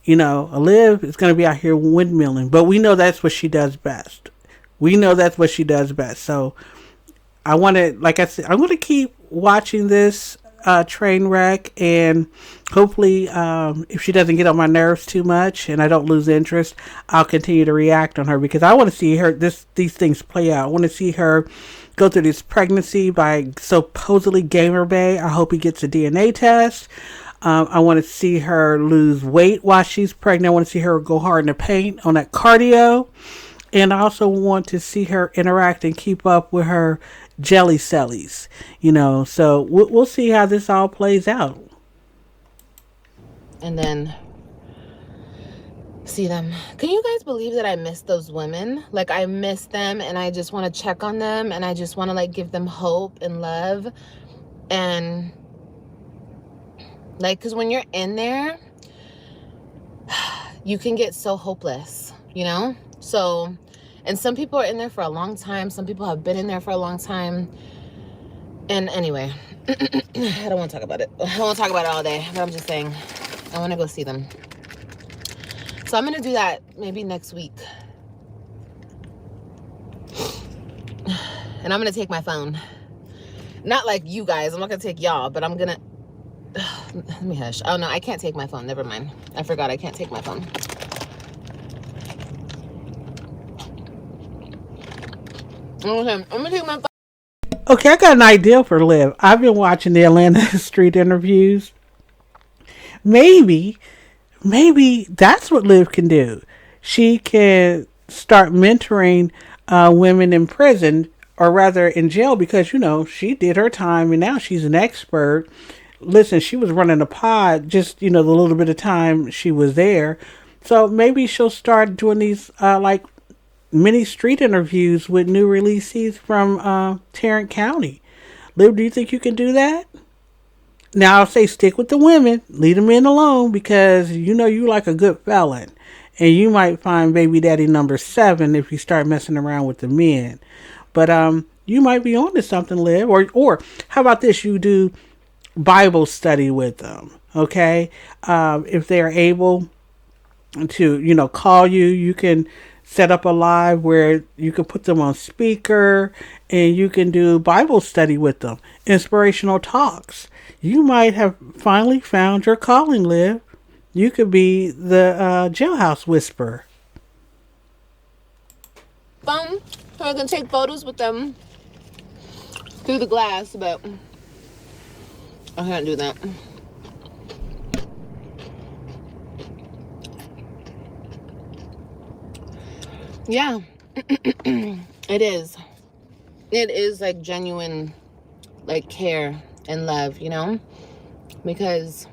Liv is going to be out here windmilling. But we know that's what she does best. So I want to, like I said, I'm going to keep watching this train wreck, and hopefully if she doesn't get on my nerves too much and I don't lose interest, I'll continue to react on her, because I want to see her these things play out. I want to see her go through this pregnancy by supposedly Gamer Bay. I hope he gets a DNA test. I want to see her lose weight while she's pregnant. I want to see her go hard in the paint on that cardio. And I also want to see her interact and keep up with her jelly cellies, so we'll see how this all plays out. And then see them. Can you guys believe that I miss those women? Like, I miss them, and I just want to check on them, and I just want to like give them hope and love. And like, because when you're in there, you can get so hopeless, so, and some people are in there for a long time. Some people have been in there for a long time. And anyway, I don't want to talk about it. I won't talk about it all day, but I'm just saying, I want to go see them. So I'm going to do that maybe next week. And I'm going to take my phone. Not like you guys. I'm not going to take y'all, but I'm going to... Let me hush. Oh, no, I can't take my phone. Never mind. I forgot I can't take my phone. Okay, I'm going to take my phone. Okay, I got an idea for Liv. I've been watching the Atlanta street interviews. Maybe, maybe that's what Liv can do. She can start mentoring women in prison, or rather in jail, because she did her time and now she's an expert. Listen, she was running a pod just the little bit of time she was there. So maybe she'll start doing these like mini street interviews with new releasees from Tarrant County. Liv, do you think you can do that? Now I'll say stick with the women, leave the men alone, because you like a good felon, and you might find baby daddy number 7 if you start messing around with the men. But you might be onto something, Liv. Or how about this? You do Bible study with them. Okay, if they're able to call you, you can set up a live where you can put them on speaker and you can do Bible study with them, inspirational talks. You might have finally found your calling, Liv. You could be the jailhouse whisperer. Phone. So I can take photos with them through the glass, but I can't do that. Yeah, it is. It is like genuine, like care and love, because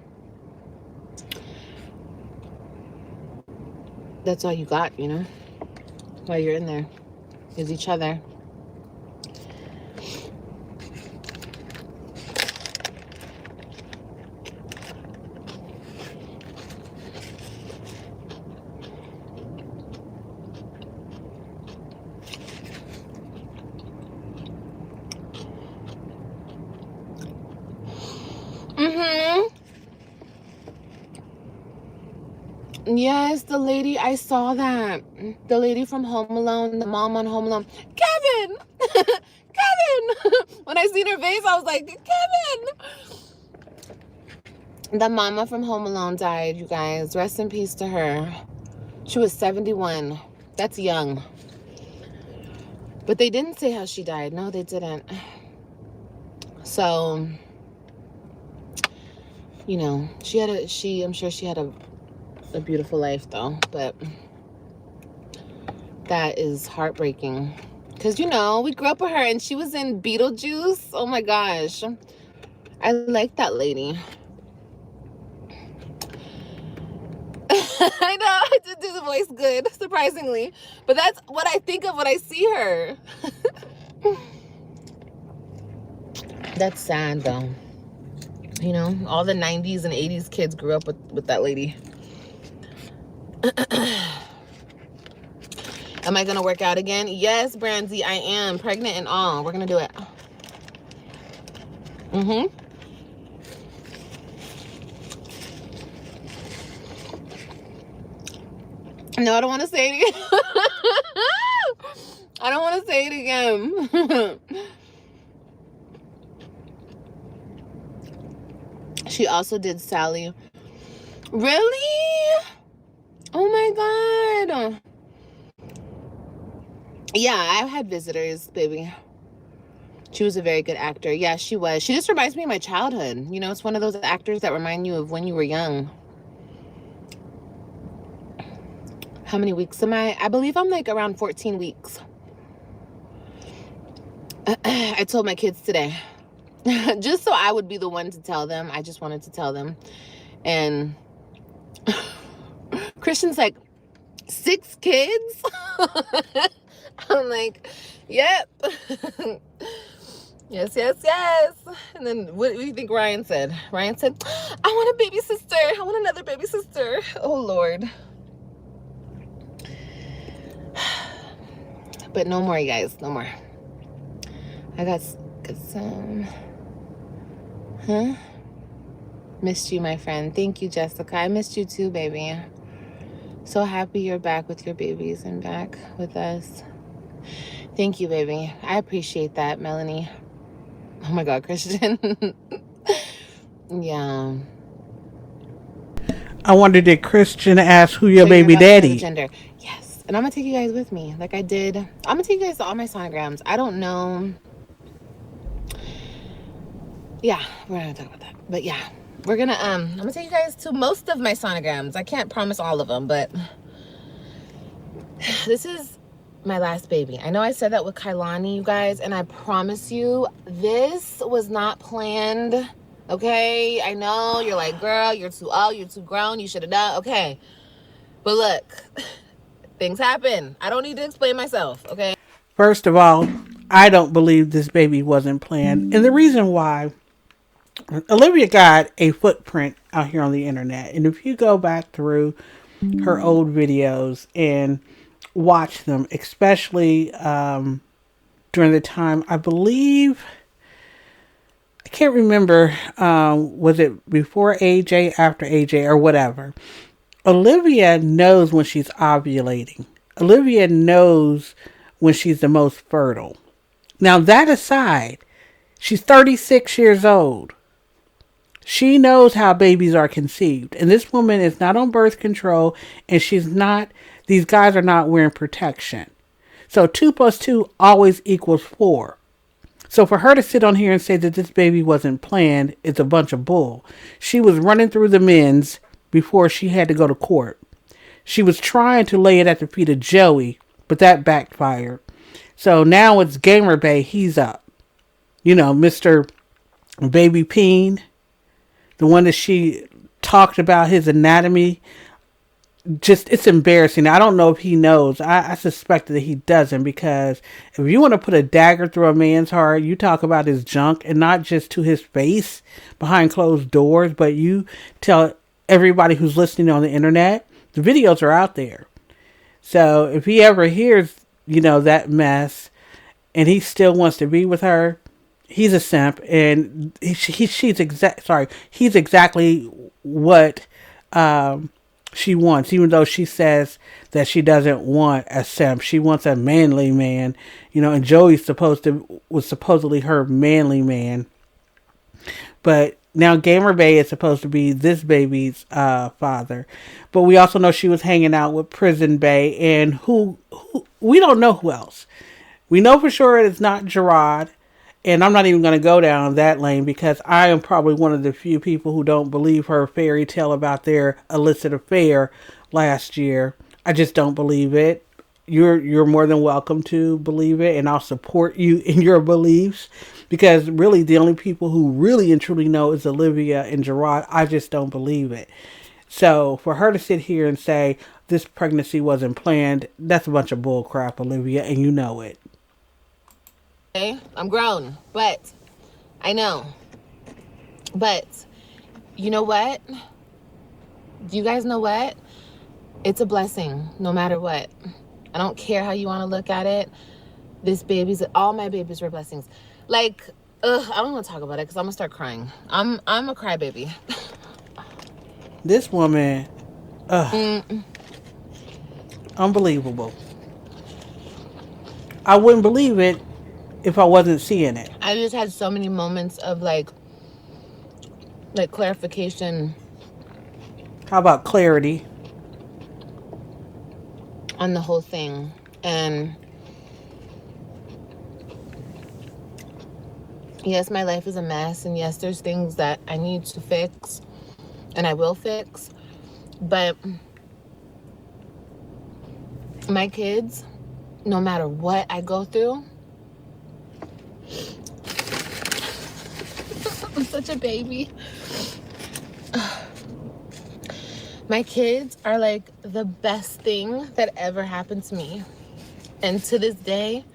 that's all you got, while you're in there is each other. Yes, the lady, I saw that. The lady from Home Alone, the mom on Home Alone. Kevin! Kevin! When I seen her face, I was like, Kevin! The mama from Home Alone died, you guys. Rest in peace to her. She was 71. That's young. But they didn't say how she died. No, they didn't. So, I'm sure she had a beautiful life though, but that is heartbreaking because we grew up with her and she was in Beetlejuice. Oh my gosh, I like that lady. I know I did do the voice good, surprisingly, but that's what I think of when I see her. That's sad though. All the 90s and 80s kids grew up with that lady. Am I gonna work out again? Yes, Brandy, I am. Pregnant and all. We're gonna do it. No, I don't want to say it again. I don't want to say it again. She also did Sally. Really? Oh my God. Yeah, I've had visitors, baby. She was a very good actor. Yeah, she was. She just reminds me of my childhood. It's one of those actors that remind you of when you were young. How many weeks am I? I believe I'm like around 14 weeks. I told my kids today. Just so I would be the one to tell them. I just wanted to tell them. And Christian's like, 6 kids? I'm like, yep. Yes. And then what do you think Ryan said? Ryan said, I want a baby sister. I want another baby sister. Oh, Lord. But no more, you guys. No more. I got some... Huh? Missed you, my friend. Thank you, Jessica. I missed you too, baby. So happy you're back with your babies and back with us. Thank you, baby. I appreciate that, Melanie. Oh my God, Christian. Yeah. I wonder, did Christian ask who your So baby daddy? Gender. Yes. And I'm gonna take you guys with me, like I did. I'm gonna take you guys to all my sonograms. I don't know yeah, we're not gonna talk about that. But yeah, we're gonna I'm gonna take you guys to most of my sonograms. I can't promise all of them, but this is my last baby. I know I said that with Kailani, you guys, and I promise you, this was not planned. Okay, I know you're like, girl, you're too old, you're too grown, you should have done. Okay, but look, things happen. I don't need to explain myself. Okay. First of all, I don't believe this baby wasn't planned. And the reason why, Olivia got a footprint out here on the internet. And if you go back through her old videos and watch them, especially during the time, I believe, I can't remember, was it before AJ, after AJ, or whatever. Olivia knows when she's ovulating. Olivia knows when she's the most fertile. Now, that aside, she's 36 years old. She knows how babies are conceived. And this woman is not on birth control, and these guys are not wearing protection. So 2 plus 2 always equals 4. So for her to sit on here and say that this baby wasn't planned is a bunch of bull. She was running through the men's before she had to go to court. She was trying to lay it at the feet of Joey, but that backfired. So now it's Gamer Bay. He's up. You know, Mr. Baby Peen, the one that she talked about his anatomy. Just, it's embarrassing. I don't know if he knows. I suspect that he doesn't, because if you want to put a dagger through a man's heart, you talk about his junk, and not just to his face behind closed doors, but you tell everybody who's listening on the internet. The videos are out there. So if he ever hears, that mess, and he still wants to be with her, he's a simp, and he's exactly what she wants, even though she says that she doesn't want a simp. She wants a manly man, and Joey's was supposedly her manly man. But now Gamer Bay is supposed to be this baby's father. But we also know she was hanging out with Prison Bay, and who we don't know who else. We know for sure it's not Gerard. And I'm not even going to go down that lane, because I am probably one of the few people who don't believe her fairy tale about their illicit affair last year. I just don't believe it. You're more than welcome to believe it, and I'll support you in your beliefs, because really the only people who really and truly know is Olivia and Gerard. I just don't believe it. So for her to sit here and say this pregnancy wasn't planned, that's a bunch of bull crap, Olivia, and you know it. Okay, I'm grown, but I know. But you know what? Do you guys know what? It's a blessing, no matter what. I don't care how you want to look at it. All my babies were blessings. Like, I don't want to talk about it because I'm gonna start crying. I'm a crybaby. This woman, unbelievable. I wouldn't believe it if I wasn't seeing it. I just had so many moments of like clarification. How about clarity On the whole thing. And yes, my life is a mess, and yes, there's things that I need to fix, and I will fix, but my kids, no matter what I go through, I'm such a baby. My kids are like the best thing that ever happened to me. And to this day,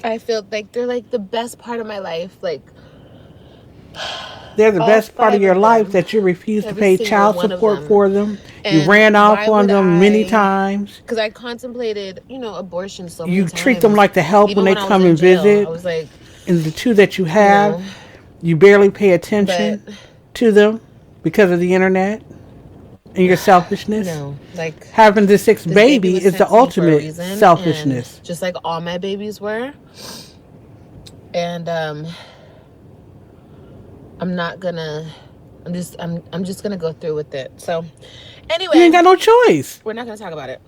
I feel like they're like the best part of my life. Like, they're the best part of your life, that you refuse to pay child support for them. You ran off on them many times. Because I contemplated, abortion so many times. You treat them like the help when they come and visit. I was like, and the two that you have, you barely pay attention to them because of the internet and your selfishness. Like having the sixth baby is the ultimate selfishness. Just like all my babies were. And I'm just gonna go through with it. So anyway, you ain't got no choice. We're not gonna talk about it.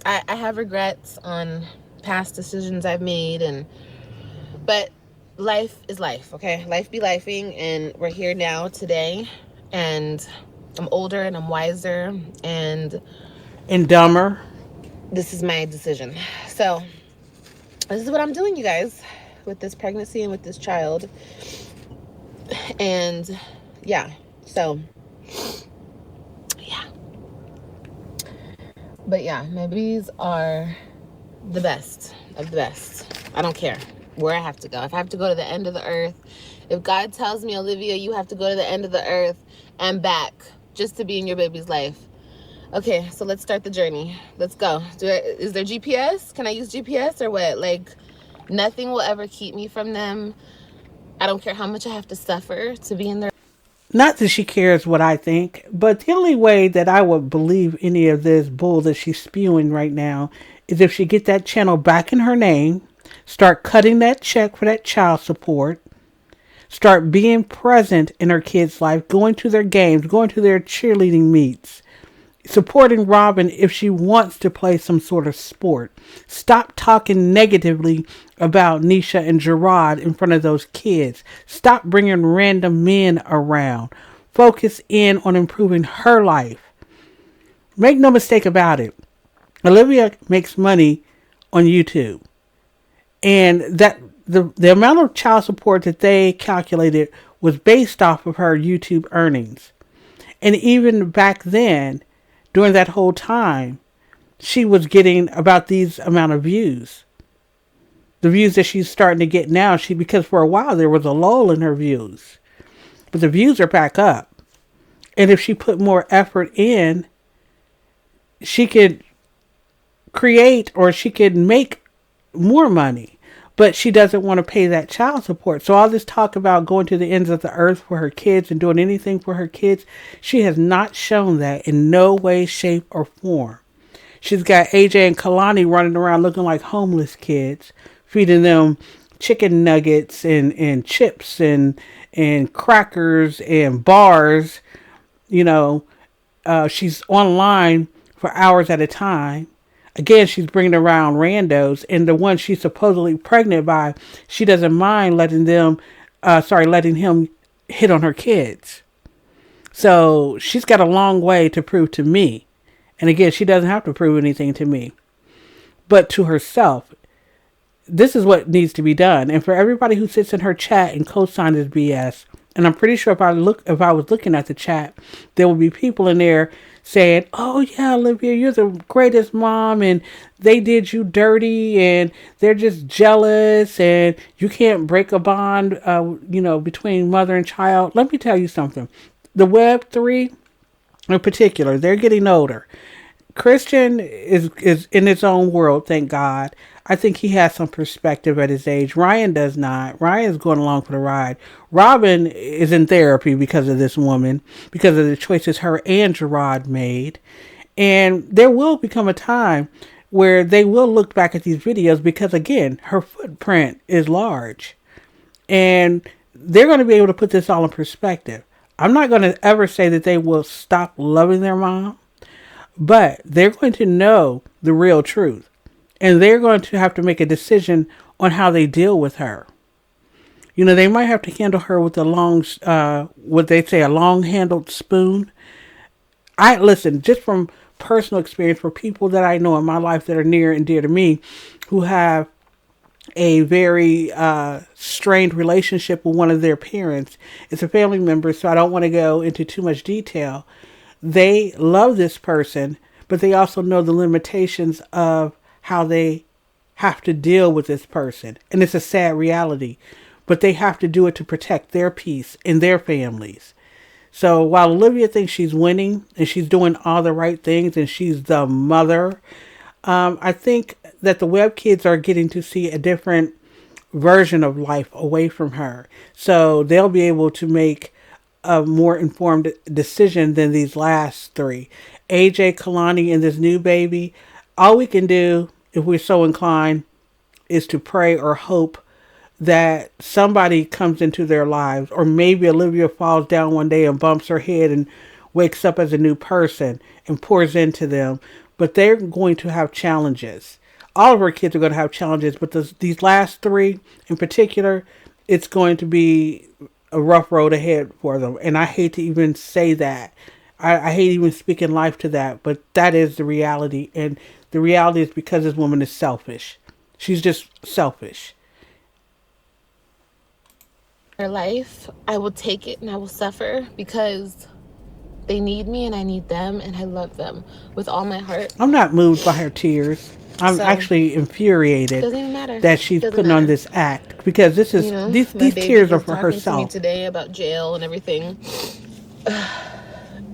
I have regrets on past decisions I've made, but life is life, okay? Life be lifing, and we're here now today, and I'm older and I'm wiser, and dumber. this is my decision. So this is what I'm doing, you guys, with this pregnancy and with this child. And yeah, so yeah. But yeah, my babies are the best of the best. I don't care where I have to go. If I have to go to the end of the earth, if God tells me, Olivia, you have to go to the end of the earth and back just to be in your baby's life. Okay, so let's start the journey. Let's go. Is there GPS? Can I use GPS or what? Like, nothing will ever keep me from them. I don't care how much I have to suffer to be in their. Not that she cares what I think, but the only way that I would believe any of this bull that she's spewing right now is if she get that channel back in her name, start cutting that check for that child support, start being present in her kids' life, going to their games, going to their cheerleading meets, supporting Robin if she wants to play some sort of sport. Stop talking negatively about Nisha and Gerard in front of those kids. Stop bringing random men around. Focus in on improving her life. Make no mistake about it. Olivia makes money on YouTube. And that the amount of child support that they calculated was based off of her YouTube earnings. And even back then, during that whole time, she was getting about these amount of views. The views that she's starting to get now, because for a while there was a lull in her views. But the views are back up. And if she put more effort in, she could create or she could make more money. But she doesn't want to pay that child support. So all this talk about going to the ends of the earth for her kids and doing anything for her kids, she has not shown that in no way, shape, or form. She's got AJ and Kalani running around looking like homeless kids, feeding them chicken nuggets and chips and crackers and bars. You know, she's online for hours at a time. Again, she's bringing around randos, and the one she's supposedly pregnant by, she doesn't mind letting him hit on her kids. So she's got a long way to prove to me. And again, she doesn't have to prove anything to me, but to herself. This is what needs to be done. And for everybody who sits in her chat and co-signs this BS, and I'm pretty sure if I was looking at the chat, there will be people in there saying, "Oh yeah, Olivia, you're the greatest mom, and they did you dirty, and they're just jealous, and you can't break a bond, between mother and child." Let me tell you something. The Web3, in particular, they're getting older. Christian is in his own world, thank God. I think he has some perspective at his age. Ryan does not. Ryan's going along for the ride. Robin is in therapy because of this woman, because of the choices her and Gerard made. And there will become a time where they will look back at these videos because, again, her footprint is large. And they're going to be able to put this all in perspective. I'm not going to ever say that they will stop loving their mom, but they're going to know the real truth. And they're going to have to make a decision on how they deal with her. You know, they might have to handle her with a what they say, a long-handled spoon. Listen, just from personal experience, for people that I know in my life that are near and dear to me, who have a very strained relationship with one of their parents. It's a family member, so I don't want to go into too much detail. They love this person, but they also know the limitations of how they have to deal with this person. And it's a sad reality, but they have to do it to protect their peace and their families. So while Olivia thinks she's winning and she's doing all the right things and she's the mother, I think that the web kids are getting to see a different version of life away from her. So they'll be able to make a more informed decision than these last three. AJ, Kalani, and this new baby, all we can do, if we're so inclined, is to pray or hope that somebody comes into their lives, or maybe Olivia falls down one day and bumps her head and wakes up as a new person and pours into them. But they're going to have challenges. All of our kids are going to have challenges, but these last three in particular, it's going to be a rough road ahead for them. And I hate to even say that. I hate even speaking life to that, but that is the reality. And the reality is because this woman is selfish. She's just selfish. Their life, I will take it and I will suffer because they need me and I need them and I love them with all my heart. I'm not moved by her tears. I'm So actually it infuriated doesn't even matter. that It she's doesn't putting on matter. this act because this You is know, my these baby tears are is for talking to me herself. today about jail and everything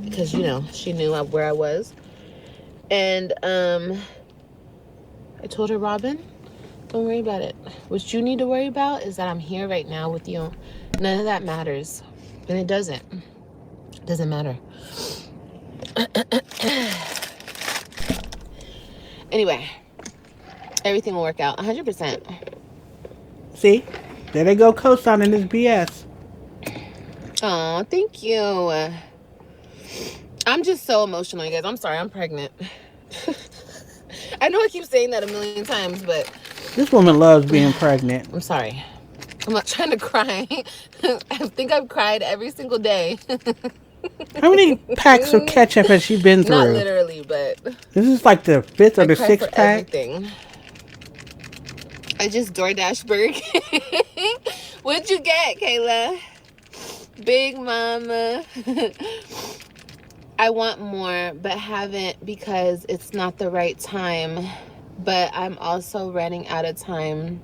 because, you know, she knew where I was. And I told her, Robin, don't worry about it. What you need to worry about is that I'm here right now with you. None of that matters. And it doesn't. It doesn't matter. Anyway, everything will work out 100%. See, there they go co-signing this BS. Oh, thank you. I'm just so emotional, you guys. I'm sorry, I'm pregnant. I know I keep saying that a million times, but This woman loves being pregnant. I'm sorry. I'm not trying to cry. I think I've cried every single day. How many packs of ketchup has she been Not through? literally, but This is like the fifth or I the cry for sixth pack. everything. I just DoorDash Burger King. What'd you get, Kayla? Big Mama. I want more, but haven't because it's not the right time. But I'm also running out of time.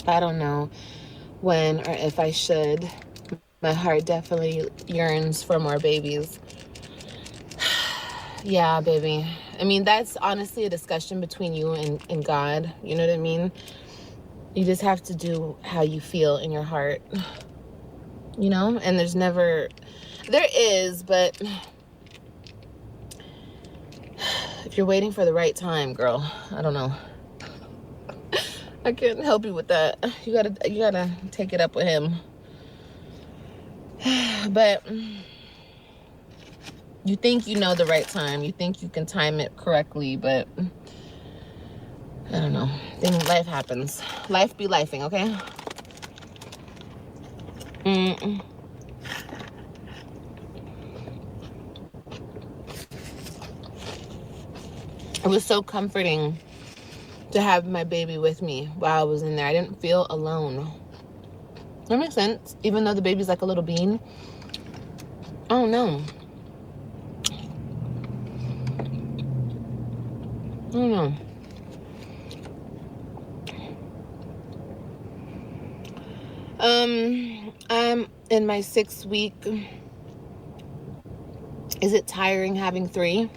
I don't know when or if I should. My heart definitely yearns for more babies. Yeah, baby. I mean, that's honestly a discussion between you and God. You know what I mean? You just have to do how you feel in your heart. You know? And there is, but if you're waiting for the right time, girl, I don't know. I can't help you with that. You gotta take it up with him. But you think you know the right time. You think you can time it correctly, but I don't know. Life happens. Life be lifing, okay? It was so comforting to have my baby with me while I was in there. I didn't feel alone. That makes sense. Even though the baby's like a little bean. I don't know. I don't know. I'm in my 6th week. Is it tiring having 3?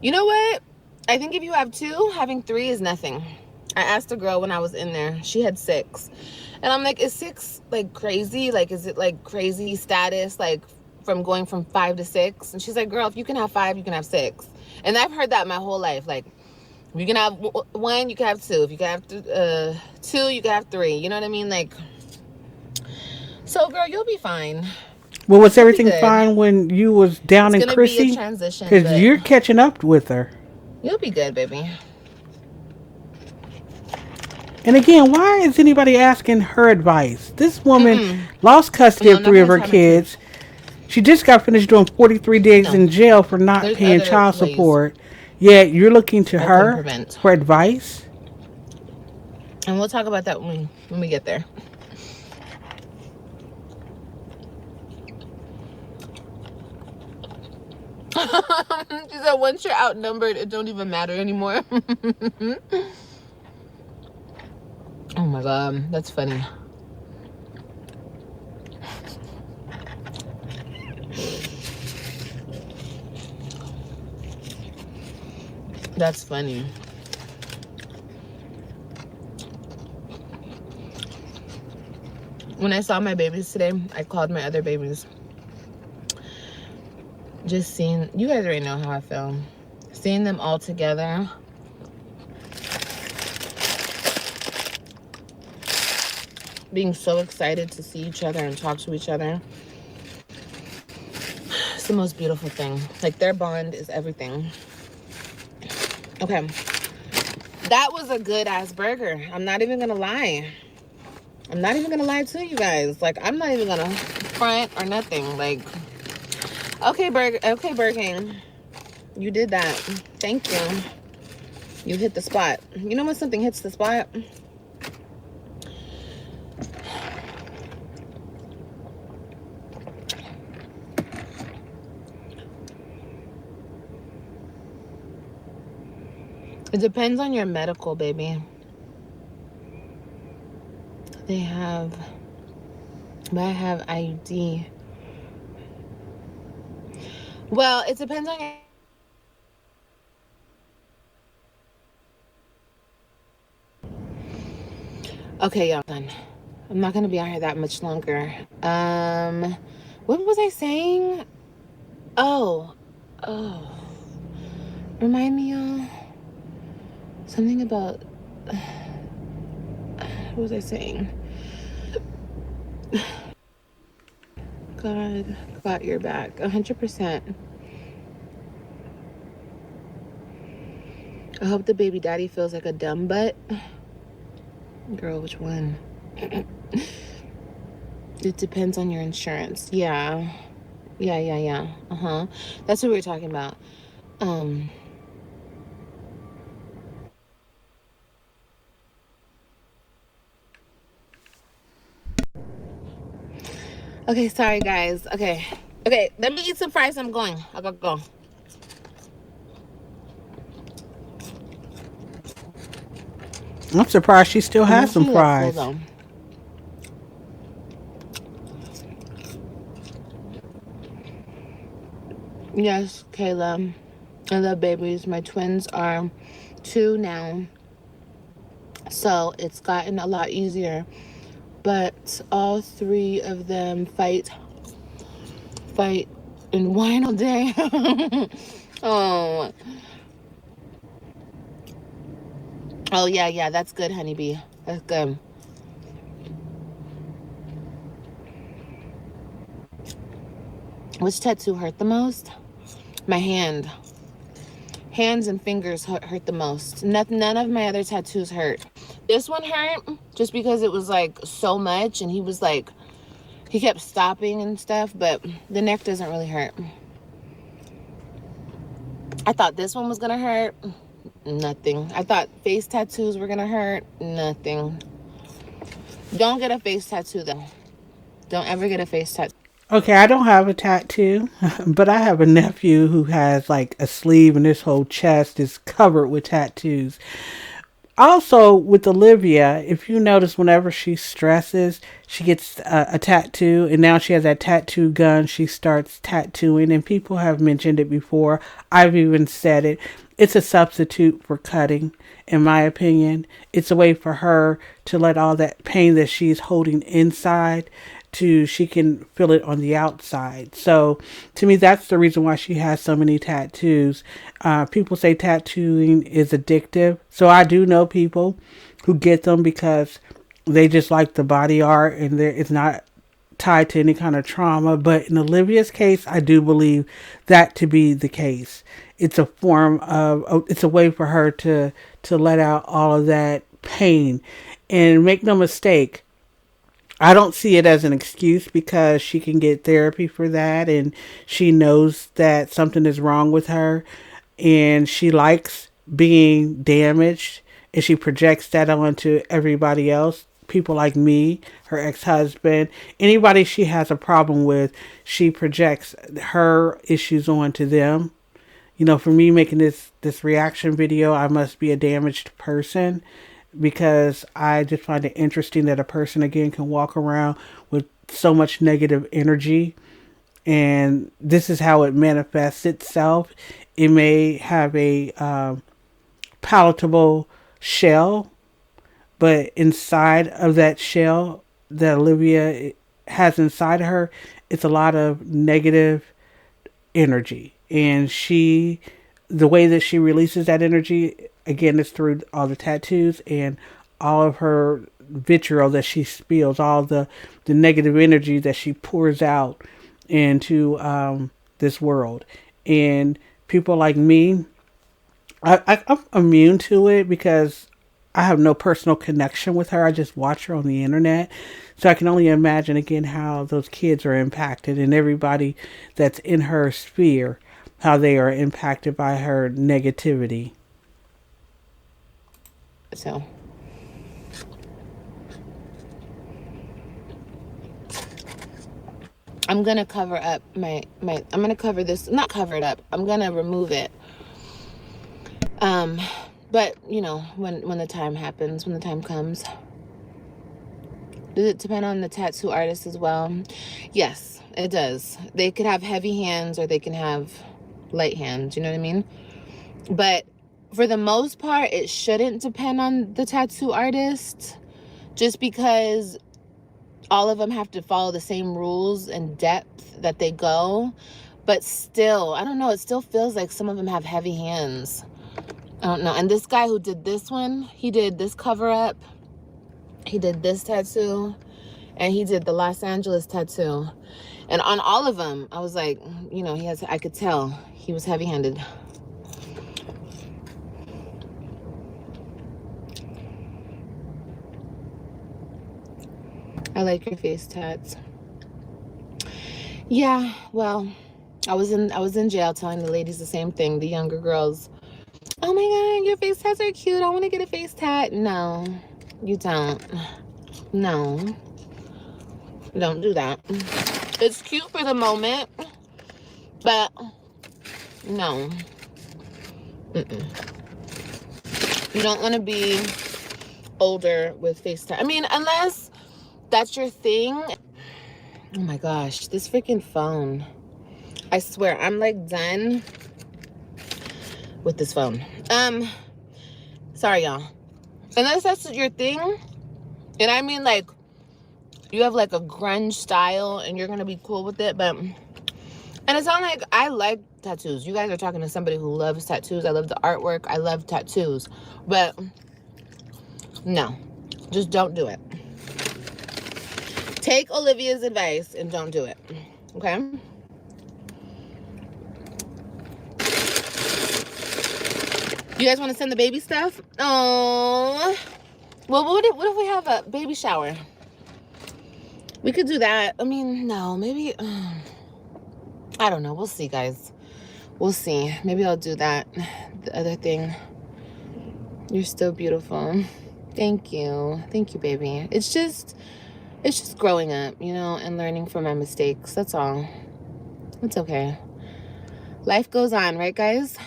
You know what? I think if you have 2, having 3 is nothing. I asked a girl when I was in there. She had 6. And I'm like, is 6 like crazy? Like, is it like crazy status? Like from going from 5 to 6? And she's like, girl, if you can have 5, you can have 6. And I've heard that my whole life. Like, if you can have 1, you can have 2. If you can have 2, you can have 3. You know what I mean? Like, so girl, you'll be fine. Well, was You'll be everything good. fine when you was down It's in gonna be a Chrissy? transition, Because but you're catching up with her. you'll be good, baby. And again, why is anybody asking her advice? This woman Mm-mm. lost custody No, of I'm not 3 of gonna her tie my truth. kids. She just got finished doing 43 days No, in jail for not there's paying other child ways support. Yet you're looking to I can her prevent. for advice? And we'll talk about that when we get there. She said, once you're outnumbered, it don't even matter anymore. Oh my God, that's funny. That's funny. When I saw my babies today, I called my other babies. Just seeing, you guys already know how I feel. Seeing them all together. Being so excited to see each other and talk to each other. It's the most beautiful thing. Like, their bond is everything. Okay. That was a good ass burger. I'm not even gonna lie. I'm not even gonna lie to you guys. Like, I'm not even gonna front or nothing. Like, okay, Burger, you did that. Thank you. You hit the spot. You know when something hits the spot? It depends on your medical, baby. They have, but I have IUD. Well, it depends on your. Okay, y'all done. I'm not gonna be out here that much longer. What was I saying? Oh, oh. Remind me, y'all. Something about. What was I saying? God, got your back. 100%. I hope the baby daddy feels like a dumb butt. Girl, which one? It depends on your insurance. Yeah. Yeah. Uh-huh. That's what we were talking about. Okay, sorry guys. Okay, let me eat some fries. I'm going. I gotta go. I'm surprised she still I'm has some actually like full fries. though. Yes, Kayla. I love babies. My twins are 2 now. So it's gotten a lot easier. But all 3 of them fight and whine all day. Oh. Oh yeah, that's good, honeybee. That's good. Which tattoo hurt the most? My hand. Hands and fingers hurt the most. None of my other tattoos hurt. This one hurt just because it was like so much and he was like, he kept stopping and stuff, but the neck doesn't really hurt. I thought this one was gonna hurt. Nothing. I thought face tattoos were gonna hurt. Nothing. Don't get a face tattoo though. Don't ever get a face tattoo. Okay, I don't have a tattoo, but I have a nephew who has like a sleeve and his whole chest is covered with tattoos. Also, with Olivia, if you notice, whenever she stresses, she gets a tattoo, and now she has that tattoo gun. She starts tattooing, and people have mentioned it before. I've even said it. It's a substitute for cutting, in my opinion. It's a way for her to let all that pain that she's holding inside to she can feel it on the outside. So to me, that's the reason why she has so many tattoos. People say tattooing is addictive. So I do know people who get them because they just like the body art and it's not tied to any kind of trauma. But in Olivia's case, I do believe that to be the case. It's a form of, it's a way for her to let out all of that pain. And make no mistake, I don't see it as an excuse because she can get therapy for that and she knows that something is wrong with her and she likes being damaged and she projects that onto everybody else. People like me, her ex husband, anybody she has a problem with, she projects her issues onto them. You know, for me making this reaction video, I must be a damaged person because I just find it interesting that a person again can walk around with so much negative energy, and this is how it manifests itself. It may have a palatable shell, but inside of that shell that Olivia has inside of her, it's a lot of negative energy, and the way that she releases that energy again is through all the tattoos and all of her vitriol that she spills, all the negative energy that she pours out into this world. And people like me, I'm immune to it because I have no personal connection with her. I just watch her on the internet. So I can only imagine again how those kids are impacted and everybody that's in her sphere, how they are impacted by her negativity. So I'm gonna cover up I'm gonna cover this, not cover it up, I'm gonna remove it. But you know, when the time happens, when the time comes. Does it depend on the tattoo artist as well? Yes, it does. They could have heavy hands or they can have light hands, you know what I mean? But for the most part, it shouldn't depend on the tattoo artist, just because all of them have to follow the same rules and depth that they go. But still, I don't know, it still feels like some of them have heavy hands. I don't know. And this guy who did this one, he did this cover up, he did this tattoo, and he did the Los Angeles tattoo. And on all of them, I was like, you know, I could tell he was heavy-handed. I like your face tats. Yeah, well, I was in jail telling the ladies the same thing, the younger girls. Oh my God, your face tats are cute. I want to get a face tat. No, you don't. No, don't do that. It's cute for the moment, but no. You don't want to be older with face tat. I mean, unless that's your thing. Oh my gosh, this freaking phone. I swear, I'm like done with this phone. Sorry y'all. Unless that's your thing, and I mean like you have like a grunge style and you're gonna be cool with it, but and it's not like I like tattoos. You guys are talking to somebody who loves tattoos. I love the artwork. I love tattoos, but no, just don't do it. Take Olivia's advice and don't do it, okay? You guys want to send the baby stuff? Oh, well, what if we have a baby shower? We could do that. I mean, no, maybe, I don't know. We'll see, guys. We'll see. Maybe I'll do that. The other thing. You're still beautiful. Thank you. Thank you, baby. It's just growing up, you know, and learning from my mistakes. That's all. It's okay. Life goes on, right, guys?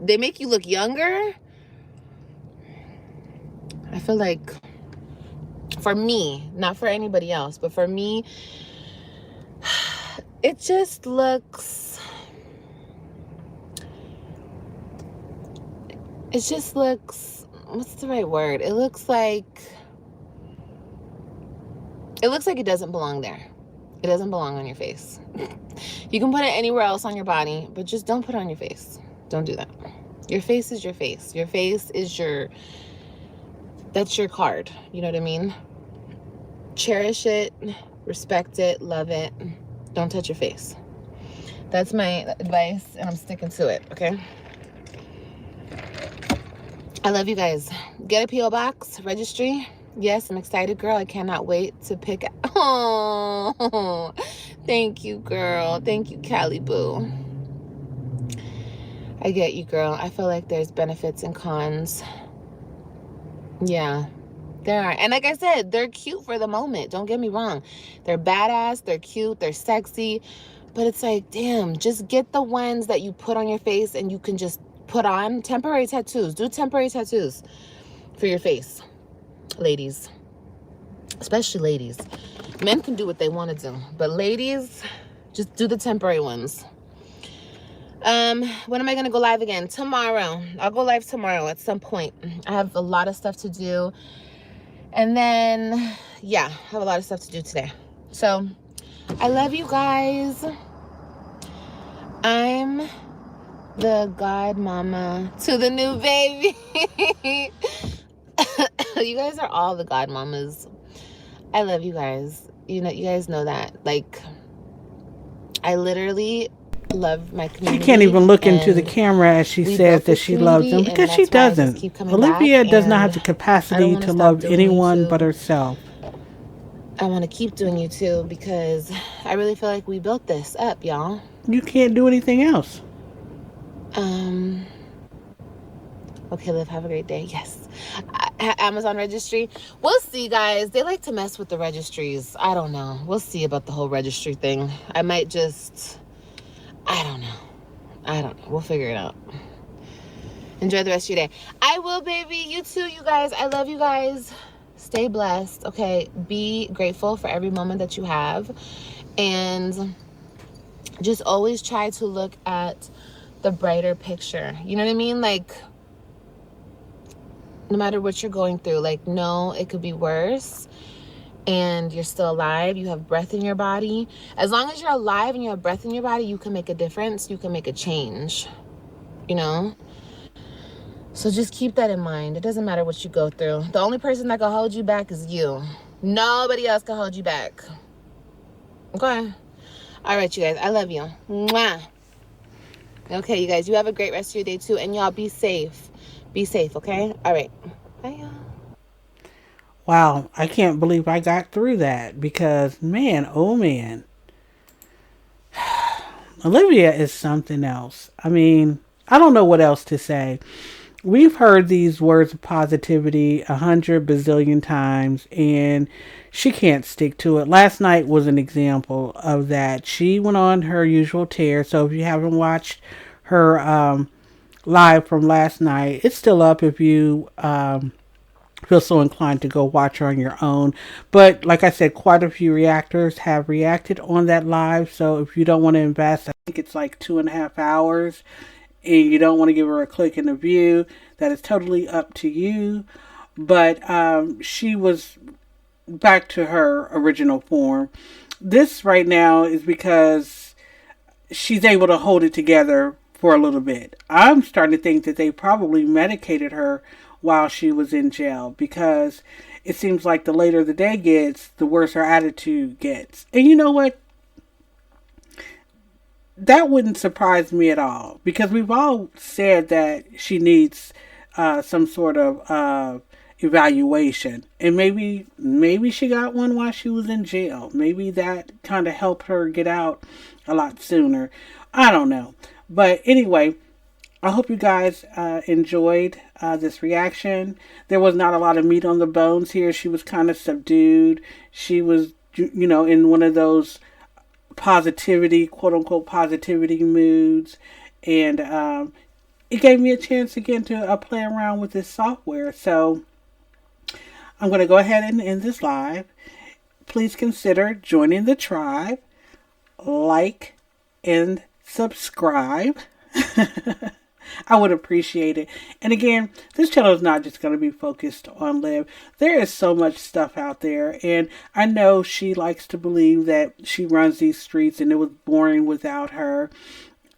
They make you look younger. I feel like, for me, not for anybody else, but for me, it just looks, what's the right word? It looks like it doesn't belong there. It doesn't belong on your face. You can put it anywhere else on your body, but just don't put it on your face. Don't do that. Your face is your face. Your face is that's your card. You know what I mean? Cherish it, respect it, love it. Don't touch your face. That's my advice, and I'm sticking to it, okay? I love you guys. Get a P.O. box, registry. Yes, I'm excited, girl. I cannot wait to pick. Oh, thank you, girl. Thank you, Callie Boo. I get you, girl. I feel like there's benefits and cons. Yeah, there are. And like I said, they're cute for the moment. Don't get me wrong. They're badass. They're cute. They're sexy. But it's like, damn, just get the ones that you put on your face and you can just put on. Temporary tattoos. Do temporary tattoos for your face. Ladies, especially ladies. Men can do what they want to do, but ladies, just do the temporary ones. When am I gonna go live again? Tomorrow. I'll go live tomorrow at some point. I have a lot of stuff to do, and then yeah, I have a lot of stuff to do today. So I love you guys. I'm the godmama to the new baby. You guys are all the godmamas. I love you guys. You know, you guys know that. Like, I literally love my She can't community, even look into the and camera as she we says built that this she loves them, community, and because she that's why I just doesn't. keep coming back. Olivia does not have And the I don't capacity want to to stop love doing anyone but YouTube. herself. I want to keep doing YouTube because I really feel like we built this up, y'all. You can't do anything else. Um, okay, Liv, have a great day. Yes. Amazon registry. We'll see, guys. They like to mess with the registries. I don't know. We'll see about the whole registry thing. I might just, I don't know. I don't know. We'll figure it out. Enjoy the rest of your day. I will, baby. You too, you guys. I love you guys. Stay blessed. Okay. Be grateful for every moment that you have. And just always try to look at the brighter picture. You know what I mean? Like, no matter what you're going through, like, no, it could be worse, and you're still alive. You have breath in your body. As long as you're alive and you have breath in your body, you can make a difference. You can make a change, you know? So just keep that in mind. It doesn't matter what you go through. The only person that can hold you back is you. Nobody else can hold you back. Okay? All right, you guys. I love you. Mwah. Okay, you guys. You have a great rest of your day, too. And y'all be safe. Be safe, okay? All right. Bye, y'all. Wow, I can't believe I got through that because, man, oh man. Olivia is something else. I mean, I don't know what else to say. We've heard these words of positivity 100 bazillion times, and she can't stick to it. Last night was an example of that. She went on her usual tear. So if you haven't watched her live from last night, it's still up if you feel so inclined to go watch her on your own. But like I said, quite a few reactors have reacted on that live. So if you don't want to invest, I think it's like 2.5 hours, and you don't want to give her a click and a view, that is totally up to you. But she was back to her original form. This right now is because she's able to hold it together for a little bit. I'm starting to think that they probably medicated her while she was in jail, because it seems like the later the day gets, the worse her attitude gets. And you know what? That wouldn't surprise me at all, because we've all said that she needs some sort of evaluation, and maybe she got one while she was in jail. Maybe that kind of helped her get out a lot sooner. I don't know, but anyway, I hope you guys enjoyed this reaction. There was not a lot of meat on the bones here. She was kind of subdued. She was, in one of those positivity, quote unquote, positivity moods. And it gave me a chance again to play around with this software. So I'm going to go ahead and end this live. Please consider joining the tribe, like, and subscribe. I would appreciate it. And again, this channel is not just going to be focused on Liv. There is so much stuff out there. And I know she likes to believe that she runs these streets and it was boring without her.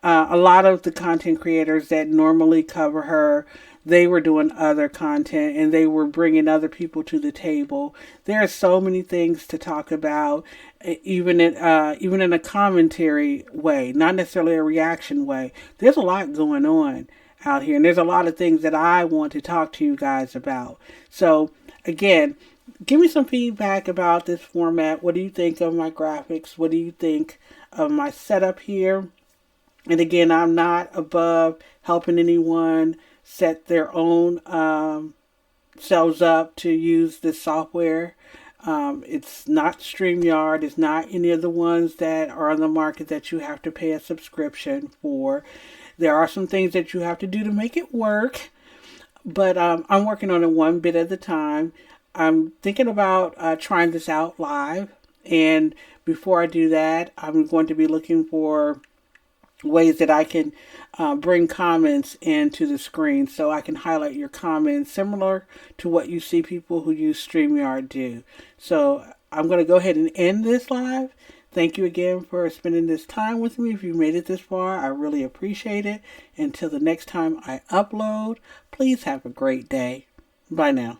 A lot of the content creators that normally cover her, they were doing other content and they were bringing other people to the table. There are so many things to talk about, even in a commentary way, not necessarily a reaction way. There's a lot going on out here, and there's a lot of things that I want to talk to you guys about. So again, give me some feedback about this format. What do you think of my graphics? What do you think of my setup here? And again, I'm not above helping anyone set their own selves up to use this software. It's not StreamYard. It's not any of the ones that are on the market that you have to pay a subscription for. There are some things that you have to do to make it work. But I'm working on it one bit at a time. I'm thinking about trying this out live. And before I do that, I'm going to be looking for ways that I can bring comments into the screen so I can highlight your comments similar to what you see people who use StreamYard do. So I'm going to go ahead and end this live. Thank you again for spending this time with me. If you made it this far, I really appreciate it. Until the next time I upload, please have a great day. Bye now.